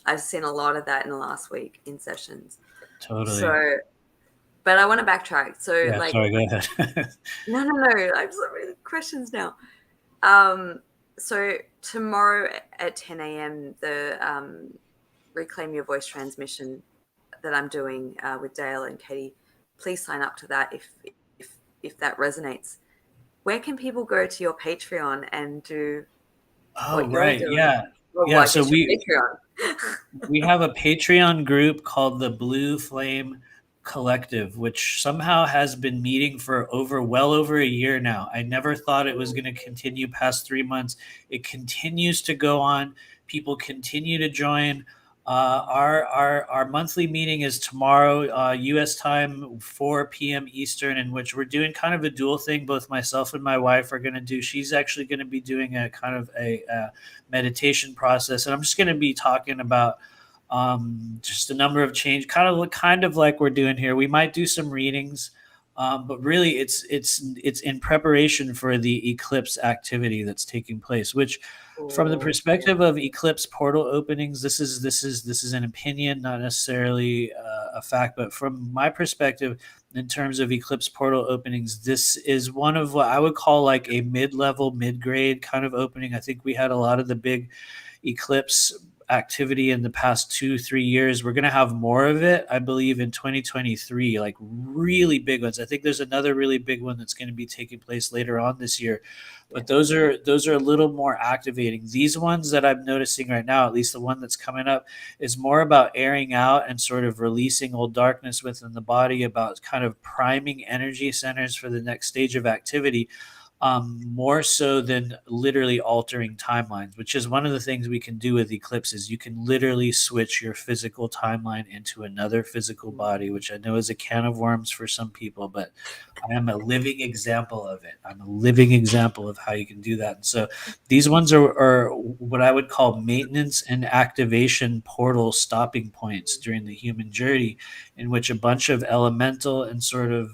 I've seen a lot of that in the last week in sessions. Totally. So, but I want to backtrack. So, yeah, sorry, go ahead. no. I have so many questions now. So tomorrow at 10 a.m., the Reclaim Your Voice transmission that I'm doing with Dale and Katie, please sign up to that if that resonates. Where can people go to your Patreon and do what you're doing? Yeah. Well, Yeah, so we Patreon. have a Patreon group called the Blue Flame Collective, which somehow has been meeting for well over a year now. I never thought it was going to continue past 3 months. It continues to go on. People continue to join. Our monthly meeting is tomorrow, U.S. time, 4 p.m. Eastern, in which we're doing kind of a dual thing. Both myself and my wife are going to do. She's actually going to be doing a kind of a meditation process, and I'm just going to be talking about just a number of change, kind of like we're doing here. We might do some readings, but really, it's in preparation for the eclipse activity that's taking place, which, from the perspective of eclipse portal openings, this is an opinion, not necessarily a fact, but from my perspective, in terms of eclipse portal openings, this is one of what I would call like a mid-level, mid-grade kind of opening. I think we had a lot of the big eclipse activity in the past 2-3 years. We're going to have more of it, I believe, in 2023, like really big ones. I think there's another really big one that's going to be taking place later on this year, but those are a little more activating. These ones that I'm noticing right now, at least the one that's coming up, is more about airing out and sort of releasing old darkness within the body, about kind of priming energy centers for the next stage of activity. More so than literally altering timelines, which is one of the things we can do with eclipses. You can literally switch your physical timeline into another physical body, which I know is a can of worms for some people, but I am a living example of it. I'm a living example of how you can do that. And so these ones are what I would call maintenance and activation portal stopping points during the human journey, in which a bunch of elemental and sort of,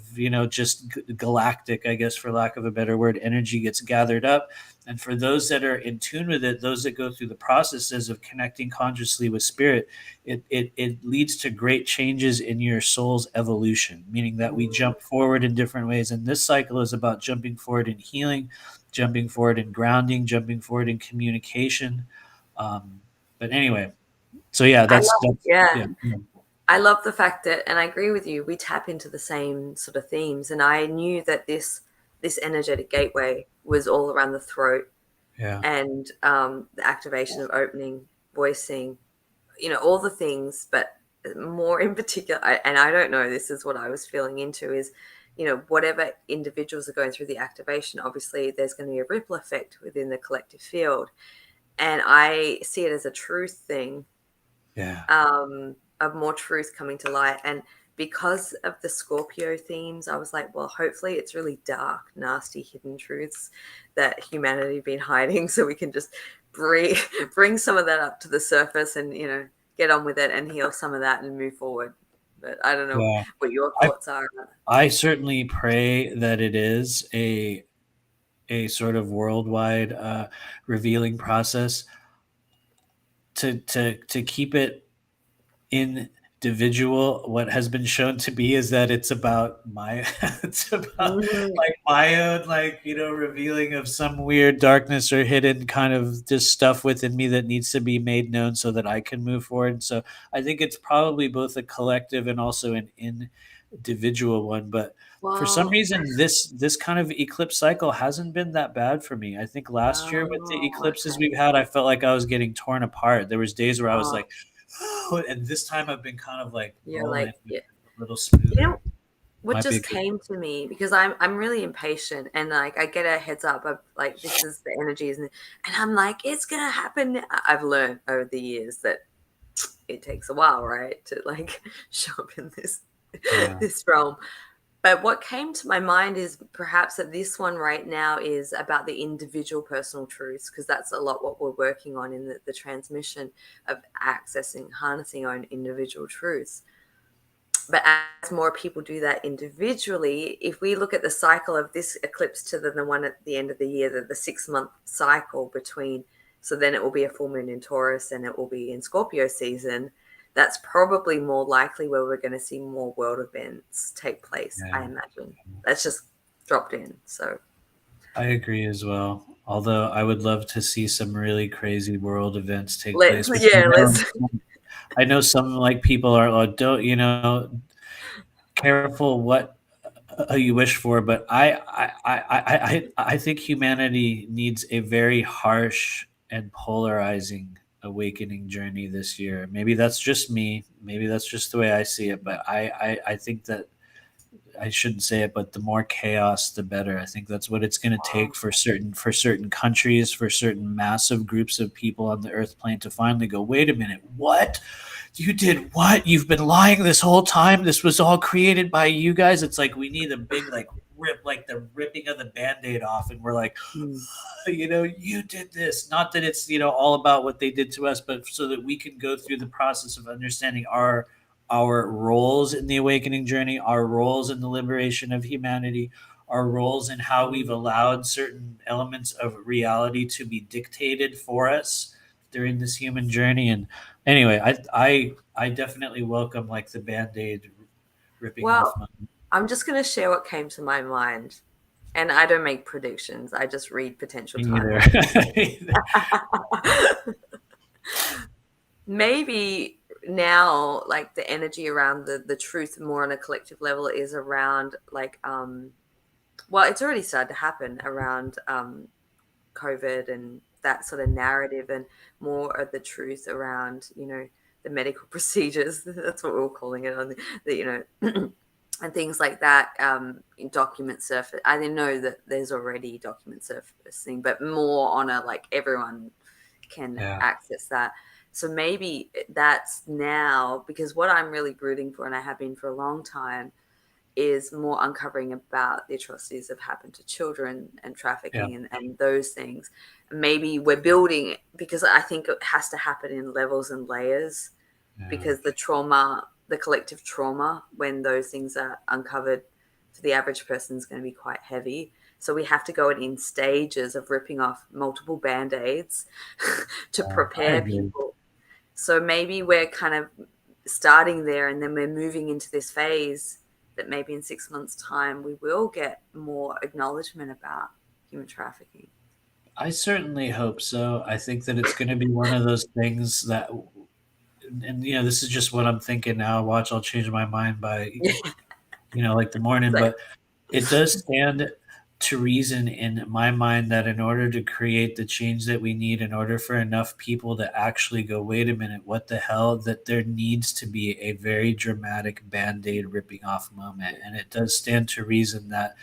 just galactic, I guess, for lack of a better word, energy gets gathered up. And for those that are in tune with it, those that go through the processes of connecting consciously with spirit, it leads to great changes in your soul's evolution, meaning that we jump forward in different ways. And this cycle is about jumping forward in healing, jumping forward in grounding, jumping forward in communication. But anyway, so yeah, Yeah. I love the fact that, and I agree with you, we tap into the same sort of themes. And I knew that this energetic gateway was all around the throat, and the activation of opening, voicing, all the things, but more in particular, and I don't know, this is what I was feeling into, is, whatever individuals are going through the activation, obviously there's going to be a ripple effect within the collective field. And I see it as a truth thing. Of more truth coming to light. And because of the Scorpio themes, I was like, well, hopefully it's really dark, nasty, hidden truths that humanity have been hiding, so we can just bring some of that up to the surface and, get on with it and heal some of that and move forward. But I don't know what your thoughts are. I certainly pray that it is a sort of worldwide revealing process to keep it in individual. What has been shown to be is that it's about my it's about Mhm. like my own, like, revealing of some weird darkness or hidden kind of just stuff within me that needs to be made known so that I can move forward. So I think it's probably both a collective and also an individual one. But for some Well, reason, this kind of eclipse cycle hasn't been that bad for me. I think last year with the oh, eclipses okay. we've had, I felt like I was getting torn apart. There was days where I was Oh, like, oh, and this time I've been kind of like you're rolling like, with yeah. it a little You know smoother. what Might be a just good. came to me, because I'm really impatient, and like I get a heads up of like this is the energies, and I'm like it's gonna happen. I've learned over the years that it takes a while, right, to like show up in Yeah, this realm. But what came to my mind is perhaps that this one right now is about the individual personal truths, because that's a lot what we're working on in the transmission of accessing, harnessing our own individual truths. But as more people do that individually, if we look at the cycle of this eclipse to the one at the end of the year, the 6 month cycle between, so then it will be a full moon in Taurus and it will be in Scorpio season. That's probably more likely where we're going to see more world events take place, I yeah. imagine. That's just dropped in. So I agree as well. Although I would love to see some really crazy world events take let's, place, which yeah, let's, I know some like people are like, don't, careful what you wish for, but I think humanity needs a very harsh and polarizing awakening journey this year. Maybe that's just me. Maybe that's just the way I see it. But I think that I shouldn't say it, but the more chaos, the better. I think that's what it's going to take for certain countries, for certain massive groups of people on the Earth plane to finally go, wait a minute, what? You did what? You've been lying this whole time. This was all created by you guys. It's like we need a big like rip, like the ripping of the band-aid off, and we're like, you did this. Not that it's all about what they did to us, but so that we can go through the process of understanding our roles in the awakening journey, our roles in the liberation of humanity, our roles in how we've allowed certain elements of reality to be dictated for us during this human journey. And anyway, I definitely welcome like the band-aid ripping off well, my. I'm just going to share what came to my mind. And I don't make predictions. I just read potential Me neither. timelines. Maybe now, like the energy around the truth more on a collective level is around like well, it's already started to happen around COVID and that sort of narrative, and more of the truth around the medical procedures. That's what we're calling it on the and things like that. In document surface, I didn't know that there's already document surfacing, but more on a like everyone can Yeah, access that. So maybe that's now, because what I'm really rooting for, and I have been for a long time, is more uncovering about the atrocities that have happened to children and yeah, trafficking and those things. Maybe we're building, because I think it has to happen in levels and layers, yeah. because the trauma, the collective trauma, when those things are uncovered for the average person is going to be quite heavy. So we have to go in stages of ripping off multiple band-aids to I prepare agree. people. So maybe we're kind of starting there, and then we're moving into this phase that maybe in 6 months' time we will get more acknowledgement about human trafficking. I certainly hope so. I think that it's going to be one of those things that, and this is just what I'm thinking now. Watch, I'll change my mind by, like the morning, So, but it does stand to reason in my mind that in order to create the change that we need, in order for enough people to actually go, wait a minute, what the hell, that there needs to be a very dramatic band-aid ripping off moment. And it does stand to reason that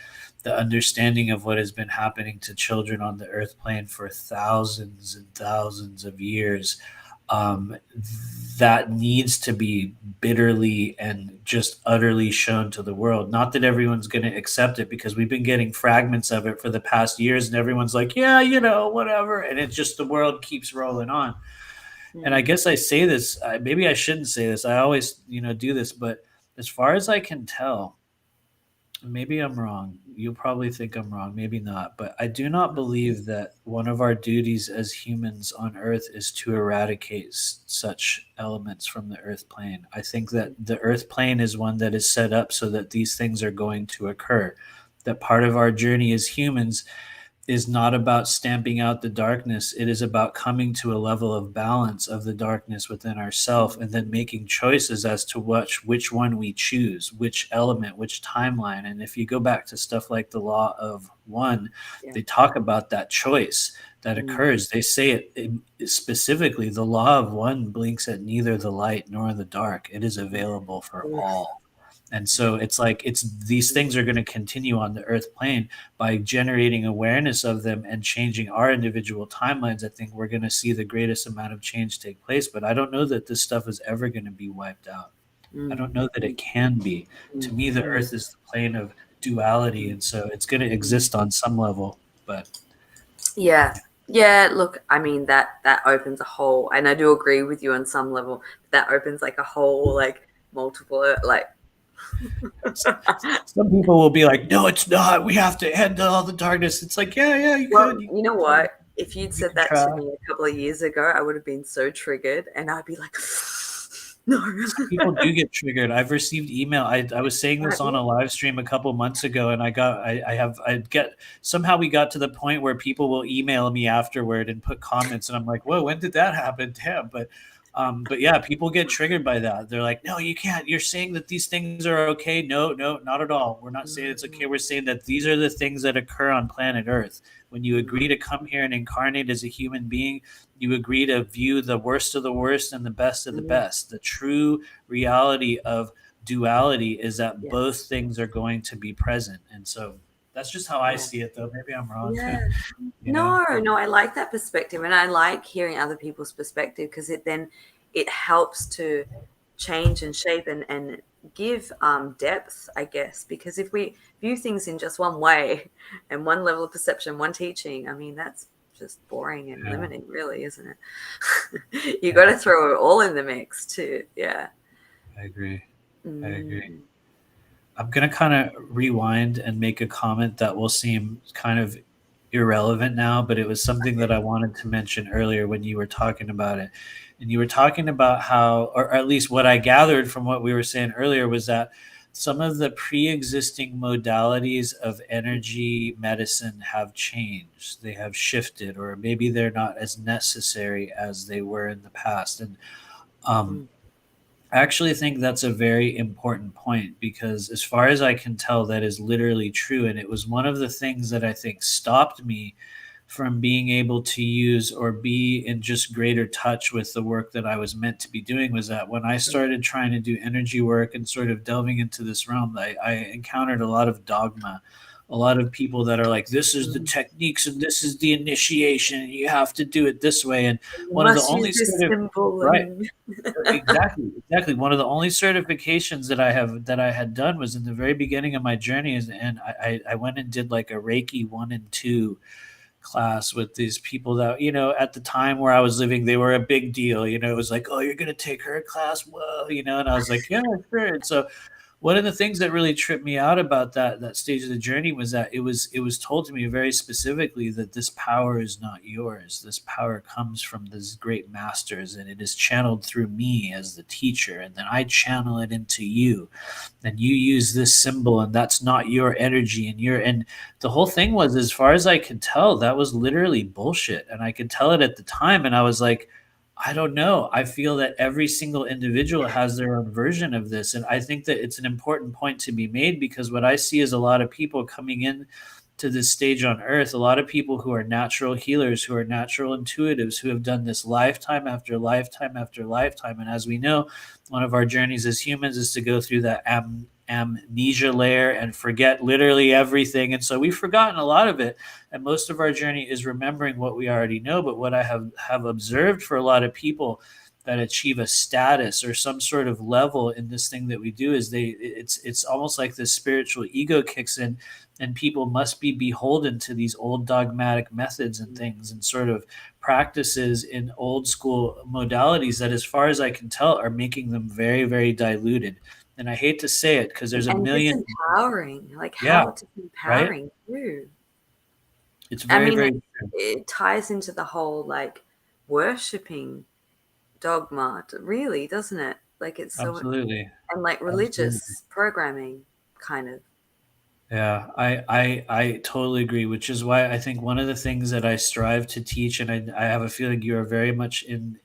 the understanding of what has been happening to children on the earth plane for thousands and thousands of years, um, that needs to be bitterly and just utterly shown to the world. Not that everyone's going to accept it, because we've been getting fragments of it for the past years, and everyone's like, yeah, whatever. And it's just the world keeps rolling on. And I mm, guess I say this, maybe I shouldn't say this. I always, do this, but as far as I can tell, maybe I'm wrong. You'll probably think I'm wrong, maybe not. But I do not believe that one of our duties as humans on Earth is to eradicate such elements from the Earth plane. I think that the Earth plane is one that is set up so that these things are going to occur. That part of our journey as humans is not about stamping out the darkness. It is about coming to a level of balance of the darkness within ourselves and then making choices as to which one we choose, which element, which timeline. And if you go back to stuff like the law of one, they talk about that choice that occurs. They say it specifically, the law of one blinks at neither the light nor the dark. It is available for all. And so it's like these things are going to continue on the earth plane by generating awareness of them and changing our individual timelines. I think we're going to see the greatest amount of change take place, but I don't know that this stuff is ever going to be wiped out. I don't know that it can be. To me, the earth is the plane of duality, and so it's going to exist on some level, but yeah, look, I mean that opens a whole, and I do agree with you on some level, that opens like a whole like multiple like some people will be like, no, it's not. We have to end all the darkness. It's like, yeah, you well, could. you know what? If you'd said that try. to me a couple of years ago, I would have been so triggered, and I'd be like, no. People do get triggered. I've received email. I was saying this on a live stream a couple months ago, and somehow we got to the point where people will email me afterward and put comments, and I'm like, whoa, when did that happen? Damn. But yeah, people get triggered by that. They're like, no, you can't. You're saying that these things are okay. No, not at all. We're not saying it's okay. We're saying that these are the things that occur on planet Earth. When you agree to come here and incarnate as a human being, you agree to view the worst of the worst and the best of the best. The true reality of duality is that both things are going to be present. And so that's just how I see it, though. Maybe I'm wrong. Yeah. know? No, I like that perspective, and I like hearing other people's perspective because it helps to change and shape and give depth, I guess. Because if we view things in just one way and one level of perception, one teaching, I mean that's just boring and limiting, really, isn't it? You got to throw it all in the mix too. Yeah, I agree. I'm going to kind of rewind and make a comment that will seem kind of irrelevant now, but it was something that I wanted to mention earlier when you were talking about it. And you were talking about how, or at least what I gathered from what we were saying earlier, was that some of the pre-existing modalities of energy medicine have changed. They have shifted, or maybe they're not as necessary as they were in the past. And I actually think that's a very important point because, as far as I can tell, that is literally true. And it was one of the things that I think stopped me from being able to use or be in just greater touch with the work that I was meant to be doing, was that when I started trying to do energy work and sort of delving into this realm, I encountered a lot of dogma. A lot of people that are like, this is the techniques and this is the initiation and you have to do it this way. And one of the only sort of, right, exactly. One of the only certifications that I had done was in the very beginning of my journey, and I went and did like a Reiki 1 and 2 class with these people that, at the time where I was living, they were a big deal. It was like, oh, you're gonna take her class, whoa, and I was like, yeah, sure. And so one of the things that really tripped me out about that stage of the journey was that it was told to me very specifically that this power is not yours. This power comes from these great masters, and it is channeled through me as the teacher, and then I channel it into you, and you use this symbol, and that's not your energy, and the whole thing was, as far as I could tell, that was literally bullshit, and I could tell it at the time, and I was like, I don't know. I feel that every single individual has their own version of this. And I think that it's an important point to be made, because what I see is a lot of people coming in to this stage on earth, a lot of people who are natural healers, who are natural intuitives, who have done this lifetime after lifetime after lifetime. And as we know, one of our journeys as humans is to go through that amnesia layer and forget literally everything. And so we've forgotten a lot of it. And most of our journey is remembering what we already know. But what I have observed for a lot of people that achieve a status or some sort of level in this thing that we do is it's almost like this spiritual ego kicks in, and people must be beholden to these old dogmatic methods and things and sort of practices in old school modalities that, as far as I can tell, are making them very, very diluted. And I hate to say it because there's a And it's million. empowering, like Yeah, how it's right. empowering too. It's I very, mean, very true. it ties into the whole like worshipping dogma, really, doesn't it? Like it's so, Absolutely. and like Absolutely. religious programming, kind of. Yeah, I totally agree, which is why I think one of the things that I strive to teach, and I have a feeling you are very much in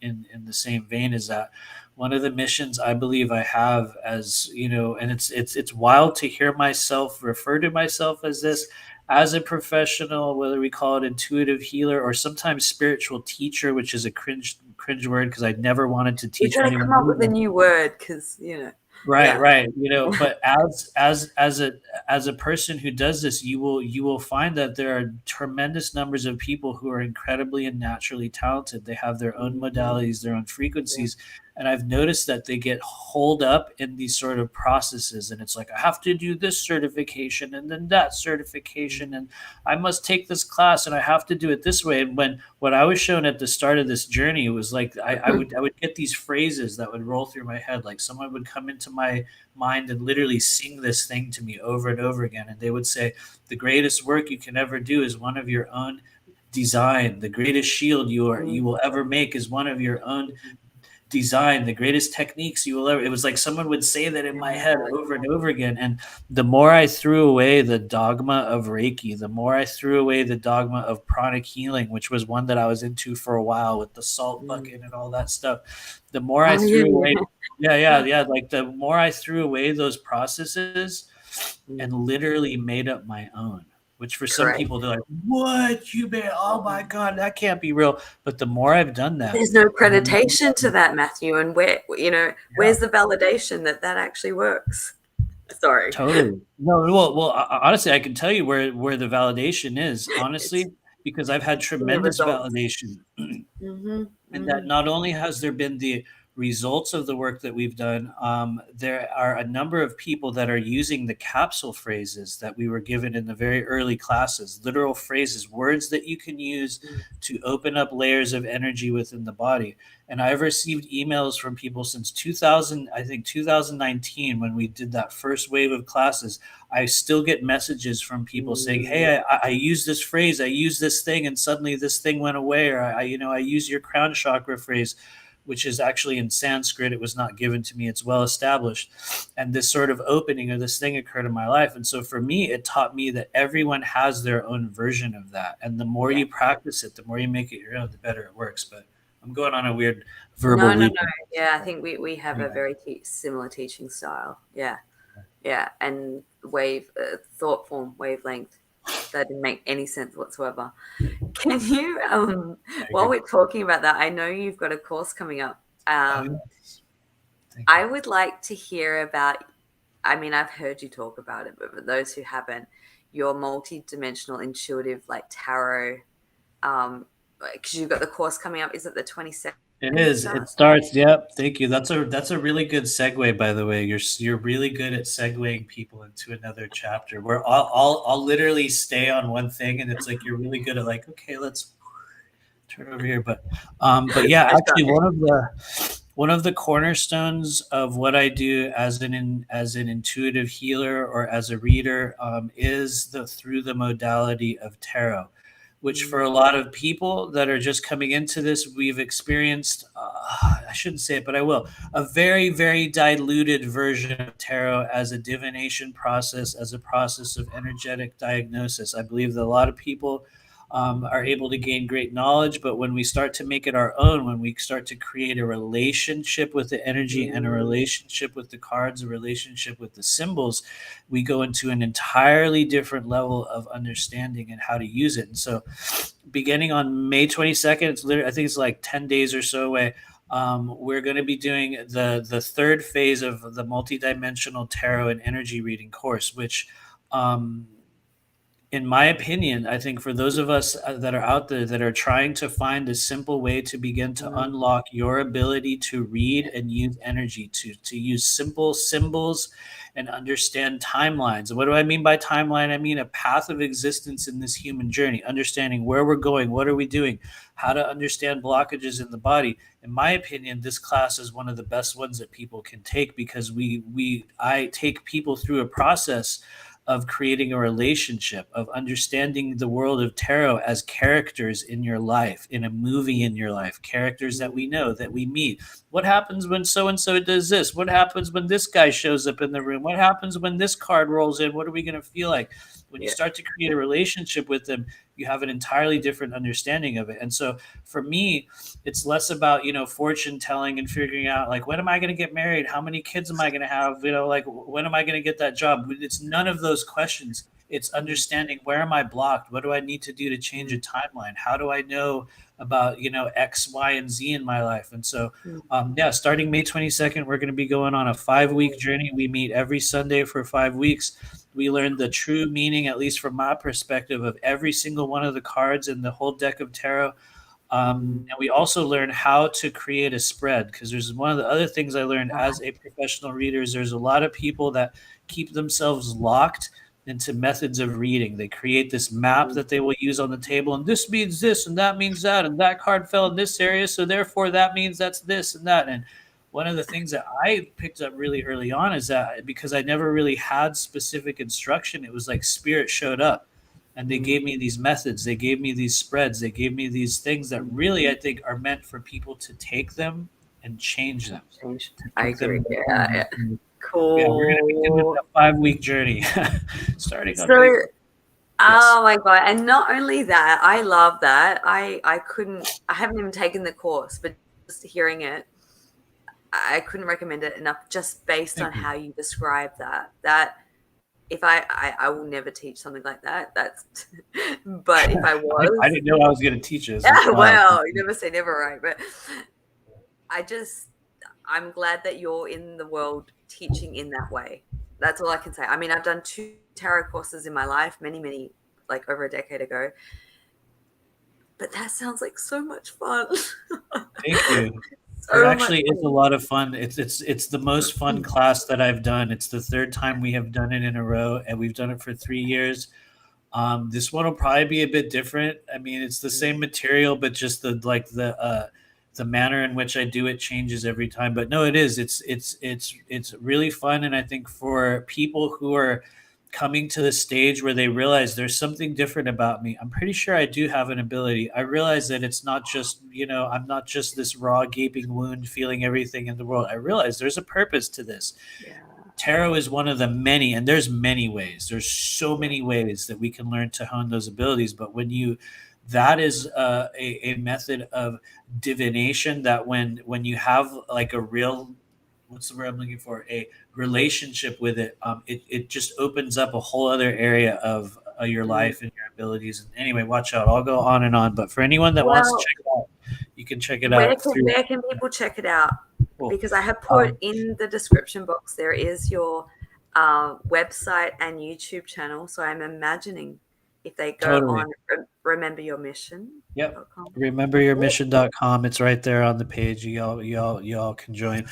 the same vein, is that one of the missions I believe I have, as you know, and it's wild to hear myself refer to myself as this, as a professional, whether we call it intuitive healer or sometimes spiritual teacher, which is a cringe word because I never wanted to We've teach got to come up with a anyone. new word because Right, yeah. right. But as a person who does this, you will find that there are tremendous numbers of people who are incredibly and naturally talented. They have their own Mhm. modalities, their own Yeah. frequencies, and I've noticed that they get holed up in these sort of processes. And it's like I have to do this certification and then that certification, and I must take this class, and I have to do it this way. And when what I was shown at the start of this journey was like I would get these phrases that would roll through my head, like someone would come into my mind and literally sing this thing to me over and over again, and they would say, "The greatest work you can ever do is one of your own design. The greatest shield you will ever make is one of your own design. The greatest techniques you will ever." It was like someone would say that in my head over and over again. And the more I threw away the dogma of Reiki, the more I threw away the dogma of pranic healing, which was one that I was into for a while with the salt Mm. bucket and all that stuff. The more I Oh yeah, threw away, yeah. yeah, yeah, yeah. Like the more I threw away those processes and Mm. literally made up my own. Which for some Correct. people they're like, "What you made? Oh my god, that can't be real." But the more I've done that, There's no and the more, accreditation to that, Matthew, and yeah. where's the validation that that actually works? Sorry. Totally. No, well, honestly, I can tell you where the validation is, It's honestly, because I've had in the tremendous results. validation. Mhm, And that mhm, not only has there been the results of the work that we've done, there are a number of people that are using the capsule phrases that we were given in the very early classes, literal phrases, words that you can use mm, to open up layers of energy within the body. And I've received emails from people since 2000, I think 2019, when we did that first wave of classes. I still get messages from people saying, mm, "Hey, I use this phrase, I use this thing, and suddenly this thing went away," or I use your crown chakra phrase, which is actually in Sanskrit. It was not given to me. It's well established, and this sort of opening or this thing occurred in my life. And so for me, it taught me that everyone has their own version of that, and the more yeah. you practice it, the more you make it your own, the better it works. But I'm going on a weird No, verbal no, loop. no. Yeah, I think we have a Yeah. very similar teaching style. Yeah, yeah, and thought form, wavelength. That didn't make any sense whatsoever. Can you, Thank while you. we're talking about that, I know you've got a course coming up. Oh, yes. Thank you. I would like to hear about, I mean, I've heard you talk about it, but for those who haven't, your multi-dimensional intuitive like tarot, because you've got the course coming up. Is it the 22nd It it is. It starts? starts. Yep. Thank you. That's a really good segue, by the way. You're really good at segueing people into another chapter. Where I'll literally stay on one thing, and it's like you're really good at like, okay, let's turn over here. But yeah, I actually, try. one of the cornerstones of what I do as an intuitive healer or as a reader is through the modality of tarot, which for Mm, a lot of people that are just coming into this, we've experienced. I shouldn't say it, but I will. A very, very diluted version of tarot as a divination process, as a process of energetic diagnosis. I believe that a lot of people are able to gain great knowledge. But when we start to make it our own, when we start to create a relationship with the energy and a mm, relationship with the cards, a relationship with the symbols, we go into an entirely different level of understanding and how to use it. And so, beginning on May 22nd, it's literally, I think it's like 10 days or so away. We're going to be doing the third phase of the multidimensional tarot and energy reading course, which um, in my opinion, I think for those of us that are out there that are trying to find a simple way to begin to Mm, unlock your ability to read and use energy, to use simple symbols and understand timelines. And what do I mean by timeline? I mean a path of existence in this human journey, understanding where we're going, what are we doing, how to understand blockages in the body. In my opinion, this class is one of the best ones that people can take because I take people through a process of creating a relationship, of understanding the world of tarot as characters in your life, in a movie in your life, characters that we know, that we meet. What happens when so and so does this? What happens when this guy shows up in the room? What happens when this card rolls in? What are we going to feel like? When you yeah. start to create a relationship with them, you have an entirely different understanding of it. And so for me, it's less about, fortune telling and figuring out like, when am I going to get married? How many kids am I going to have? Like, when am I going to get that job? It's none of those questions. It's Mm, understanding, where am I blocked? What do I need to do to change a mm, timeline? How do I know about, X, Y, and Z in my life? And so, mm, yeah, starting May 22nd, we're going to be going on a 5-week journey. We meet every Sunday for 5 weeks. We learn the true meaning, at least from my perspective, of every single one of the cards in the whole deck of tarot. mm, And we also learn how to create a spread, because there's one of the other things I learned ah, as a professional reader is there's a lot of people that keep themselves locked into methods of reading. They create this map mm, that they will use on the table, and this means this, and that means that, and that card fell in this area, so therefore that means that's this and that. And one of the things that I picked up really early on is that because I never really had specific instruction, it was like spirit showed up and they mm, gave me these methods, they gave me these spreads, they gave me these things that mm. really I think are meant for people to take them and change them, Changed. to I take them agree. and Yeah, become them. yeah. So, yeah, we're going to begin with Cool. a 5-week journey starting on May. So, Yes. oh my God. And not only that, I love that. I couldn't, I haven't even taken the course, but just hearing it, I couldn't recommend it enough just based on Thank you. how you describe that. That if I will never teach something like that. That's, but if I I was, didn't know I was going to teach this. yeah, Wow. well, you never say never, right? But I just, I'm glad that you're in the world teaching in that way. That's all I can say. I mean, I've done 2 tarot courses in my life, many, like over a decade ago. But that sounds like so much fun. Thank you. It So much actually is a fun. lot of fun. It's the most fun class that I've done. It's the third time we have done it in a row, and we've done it for 3 years. This one will probably be a bit different. I mean, it's the same material, but just the manner in which I do it changes every time. But no, it is. It's really fun, and I think for people who are coming to the stage where they realize there's something different about me, I'm pretty sure I do have an ability. I realize that it's not just, I'm not just this raw gaping wound feeling everything in the world. I realize there's a purpose to this. Yeah, Tarot is one of the many, and there's many ways. There's so yeah. many ways that we can learn to hone those abilities. But that is a method of divination that when you have like a real, what's the word I'm looking for? A relationship with it, it just opens up a whole other area of your Mm. life and your abilities. And anyway, watch out. I'll go on and on. But for anyone that wants to Well, check it out, you can check it out through. where can people check it out? Cool. Because I have put Um, in the description box there is your website and YouTube channel. So I'm imagining if they go totally. on Yep. rememberyourmission.com. Rememberyourmission.com. It's right there on the page. Y'all can join.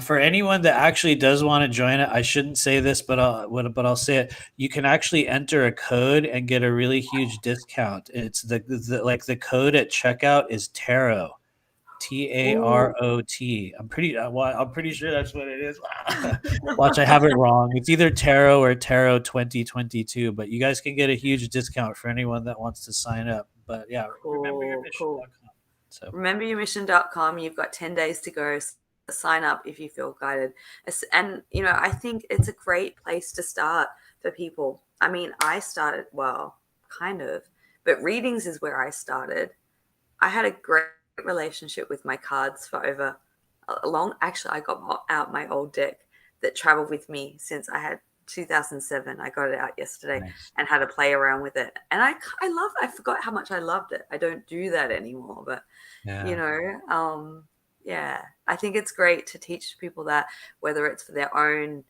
For anyone that actually does want to join it, I shouldn't say this, but I'll say it. You can actually enter a code and get a really huge discount. It's the code at checkout is tarot. Ooh. TAROT. I'm pretty sure that's what it is. Watch, I have it wrong. It's either Tarot or Tarot 2022, but you guys can get a huge discount for anyone that wants to sign up. But yeah, Cool. rememberyourmission.com. So Rememberyourmission.com. You've got 10 days to go. Sign up if you feel guided. And, I think it's a great place to start for people. I mean, I started, well, kind of, but readings is where I started. I had a great relationship with my cards for over a long, actually, I got out my old deck that traveled with me since I had 2007. I got it out yesterday nice. and had to play around with it. And I forgot how much I loved it. I don't do that anymore, but you Yeah. know, yeah, I think it's great to teach people that, whether it's for their own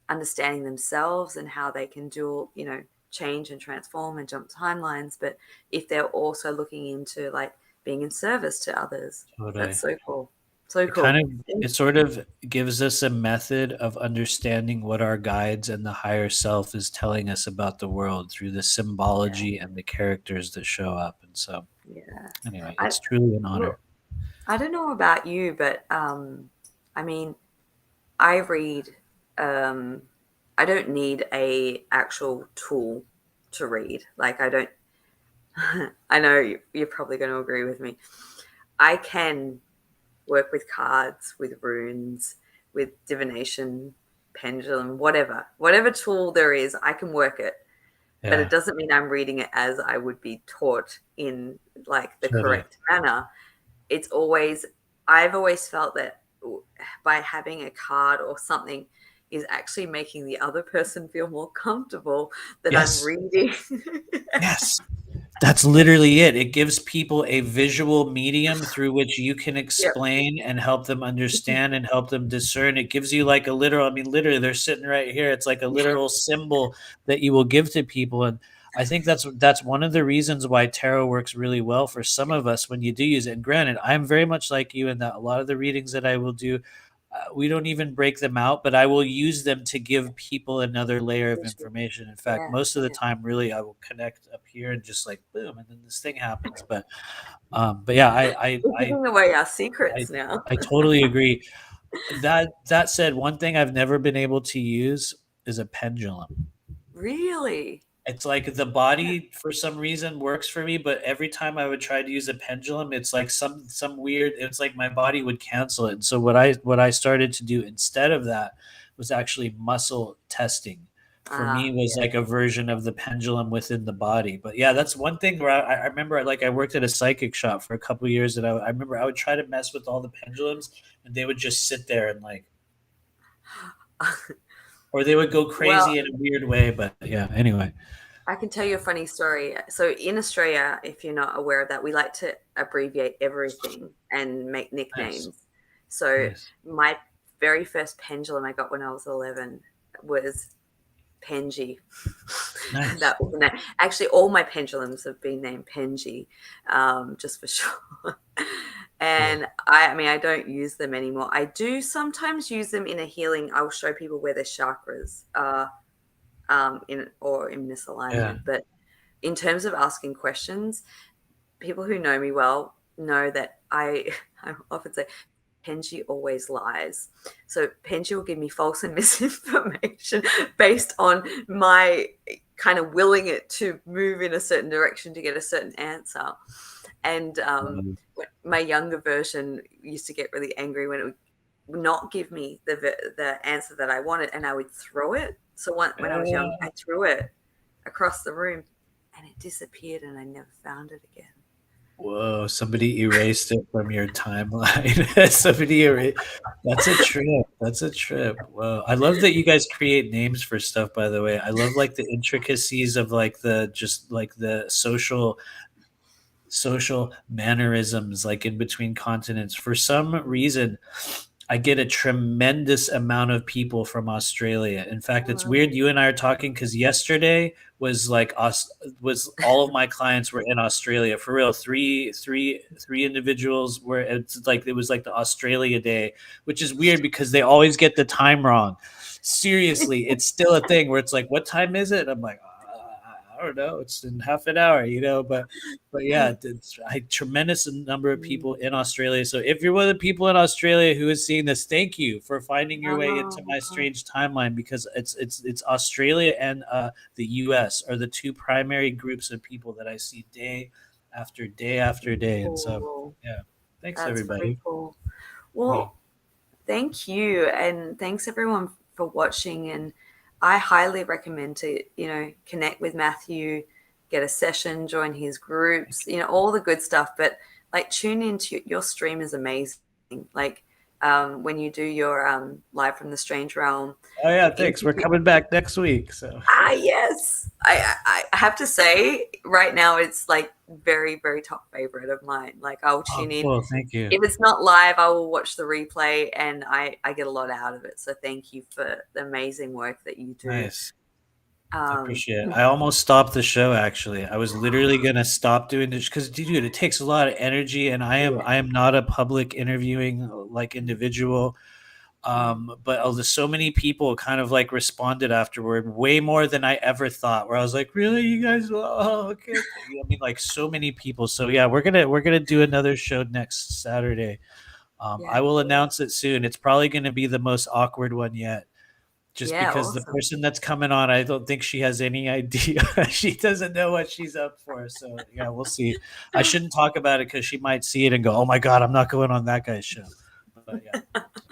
understanding themselves and how they can do, change and transform and jump timelines, but if they're also looking into like being in service to others. Totally. That's so cool. So It cool. kind of it sort of gives us a method of understanding what our guides and the higher self is telling us about the world through the symbology and the characters that show up. And so, Yeah. anyway, I it's truly an honor. look, I don't know about you, but I mean, I read. Um, I don't need a actual tool to read. Like I don't. I know you're probably going to agree with me. I can work with cards, with runes, with divination, pendulum, whatever tool there is. I can work it, but it Yeah, doesn't mean I'm reading it as I would be taught in like the totally. correct manner. It's always I've always felt that by having a card or something is actually making the other person feel more comfortable that I'm Yes. reading. Yes. That's literally it. It gives people a visual medium through which you can Yep. explain and help them understand and help them discern. It gives you like a literal, I mean, literally, they're sitting right here. It's like a literal symbol that you will give to people. And I think that's one of the reasons why tarot works really well for some of us when you do use it. And granted, I'm very much like you in that a lot of the readings that I will do, we don't even break them out, but I will use them to give people another layer of information. In fact, Yeah, most of the yeah. time, really, I will connect up here and just like boom, and then this thing happens. But yeah, We're giving away our secrets now. I totally agree. That said, one thing I've never been able to use is a pendulum. Really? It's like the body for some reason works for me, but every time I would try to use a pendulum, it's like some weird. It's like my body would cancel it. And so what I started to do instead of that was actually muscle testing. For me, was Yeah. like a version of the pendulum within the body. But yeah, that's one thing where I remember like I worked at a psychic shop for a couple of years, and I remember I would try to mess with all the pendulums, and they would just sit there and like, or they would go Well, crazy in a weird way. But yeah, anyway, I can tell you a funny story. So in Australia, if you're not aware of that, we like to abbreviate everything and make nice, nicknames. So nice, my very first pendulum I got when I was 11 was Penji. nice. That was the name. Actually, all my pendulums have been named Penji, just for sure. Cool. And I mean, I don't use them anymore. I do sometimes use them in a healing. I'll show people where their chakras are in Yeah. misalignment. But in terms of asking questions, people who know me well know that I often say Penji always lies. So Penji will give me false and misinformation based on my kind of willing it to move in a certain direction to get a certain answer. And my younger version used to get really angry when it would not give me the answer that I wanted, and I would throw it. So when I was young, I threw it across the room, and it disappeared, and I never found it again. Whoa, somebody erased it from your timeline. Somebody erased. That's a trip. That's a trip. Whoa. I love that you guys create names for stuff, by the way. I love like the intricacies of like the just like the social mannerisms like in between continents. For some reason, I get a tremendous amount of people from Australia. In fact, it's weird you and I are talking because yesterday was like us was all of my clients were in Australia for real. Three individuals were. It's like it was like the Australia day, which is weird because they always get the time wrong. Seriously, it's still a thing where it's like, what time is it? And I'm like, I don't know. It's in half an hour, but yeah, it's a tremendous number of people in Australia. So if you're one of the people in Australia who is seeing this, thank you for finding your way into my strange timeline because it's Australia and the U.S. are the two primary groups of people that I see day after day after day. And so, Cool. yeah, thanks That's very everybody. cool. Yeah. Well, thank you, and thanks everyone for watching. And I highly recommend to connect with Matthew, get a session, join his groups, all the good stuff. But like, tune into your stream is amazing. Like when you do your live from the strange realm, Oh yeah, the thanks. We're interview. coming back next week. So Yes. I have to say, right now it's like very, very top favorite of mine. Like, I'll oh, tune in. cool. Thank you. If it's not live, I will watch the replay, and I get a lot out of it. So thank you for the amazing work that you do. Nice. I appreciate it. I almost stopped the show actually. I was literally gonna stop doing this because, dude, it takes a lot of energy, and Yeah. I am not a public interviewing like individual. But there's so many people kind of like responded afterward, way more than I ever thought. Where I was like, really, you guys? Oh, okay. I mean, like so many people. So yeah, we're gonna do another show next Saturday. Yeah. I will announce it soon. It's probably gonna be the most awkward one yet, just Yeah. because the Awesome. person that's coming on, I don't think she has any idea. She doesn't know what she's up for. So yeah, we'll see. I shouldn't talk about it because she might see it and go, "Oh my god, I'm not going on that guy's show." But yeah,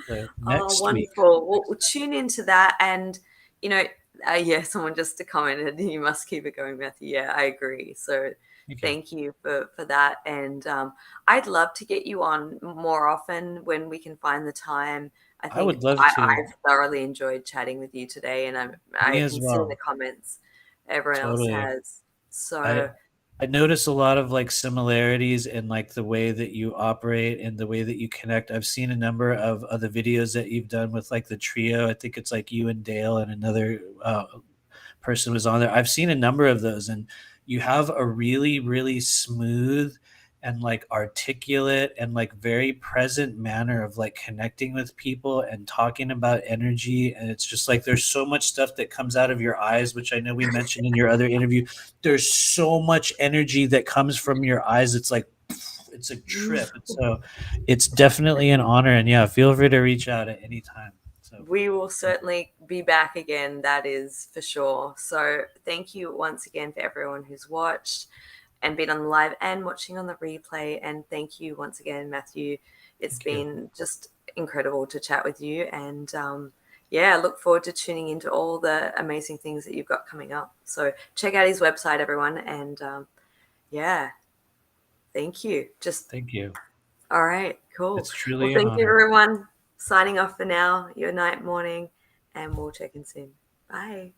so Oh, next week. wonderful. We'll Next tune into that. And, you know, yeah, someone just commented, you must keep it going, Matthew. Yeah, I agree. So Thank you. thank you for that. And I'd love to get you on more often when we can find the time. I I think would love to. I've thoroughly enjoyed chatting with you today, and Me I as can see in the well. comments everyone else Totally. has. I So, I notice a lot of like similarities in like the way that you operate and the way that you connect. I've seen a number of the videos that you've done with like the trio. I think it's like you and Dale and another person was on there. I've seen a number of those, and you have a really, really smooth and like articulate and like very present manner of like connecting with people and talking about energy. And it's just like there's so much stuff that comes out of your eyes, which I know we mentioned in your other interview. There's so much energy that comes from your eyes. It's like it's a trip. And so it's definitely an honor. And yeah, feel free to reach out at any time. So we will certainly be back again, that is for sure. So thank you once again for everyone who's watched and been on the live and watching on the replay. And thank you once again, Matthew. It's thank you. been just incredible to chat with you. And yeah, I look forward to tuning into all the amazing things that you've got coming up. So check out his website, everyone. And yeah, thank you. Just Thank you. all right, cool. It's Well, truly an thank you, honor. everyone. Signing off for now, your night, morning, and we'll check in soon. Bye.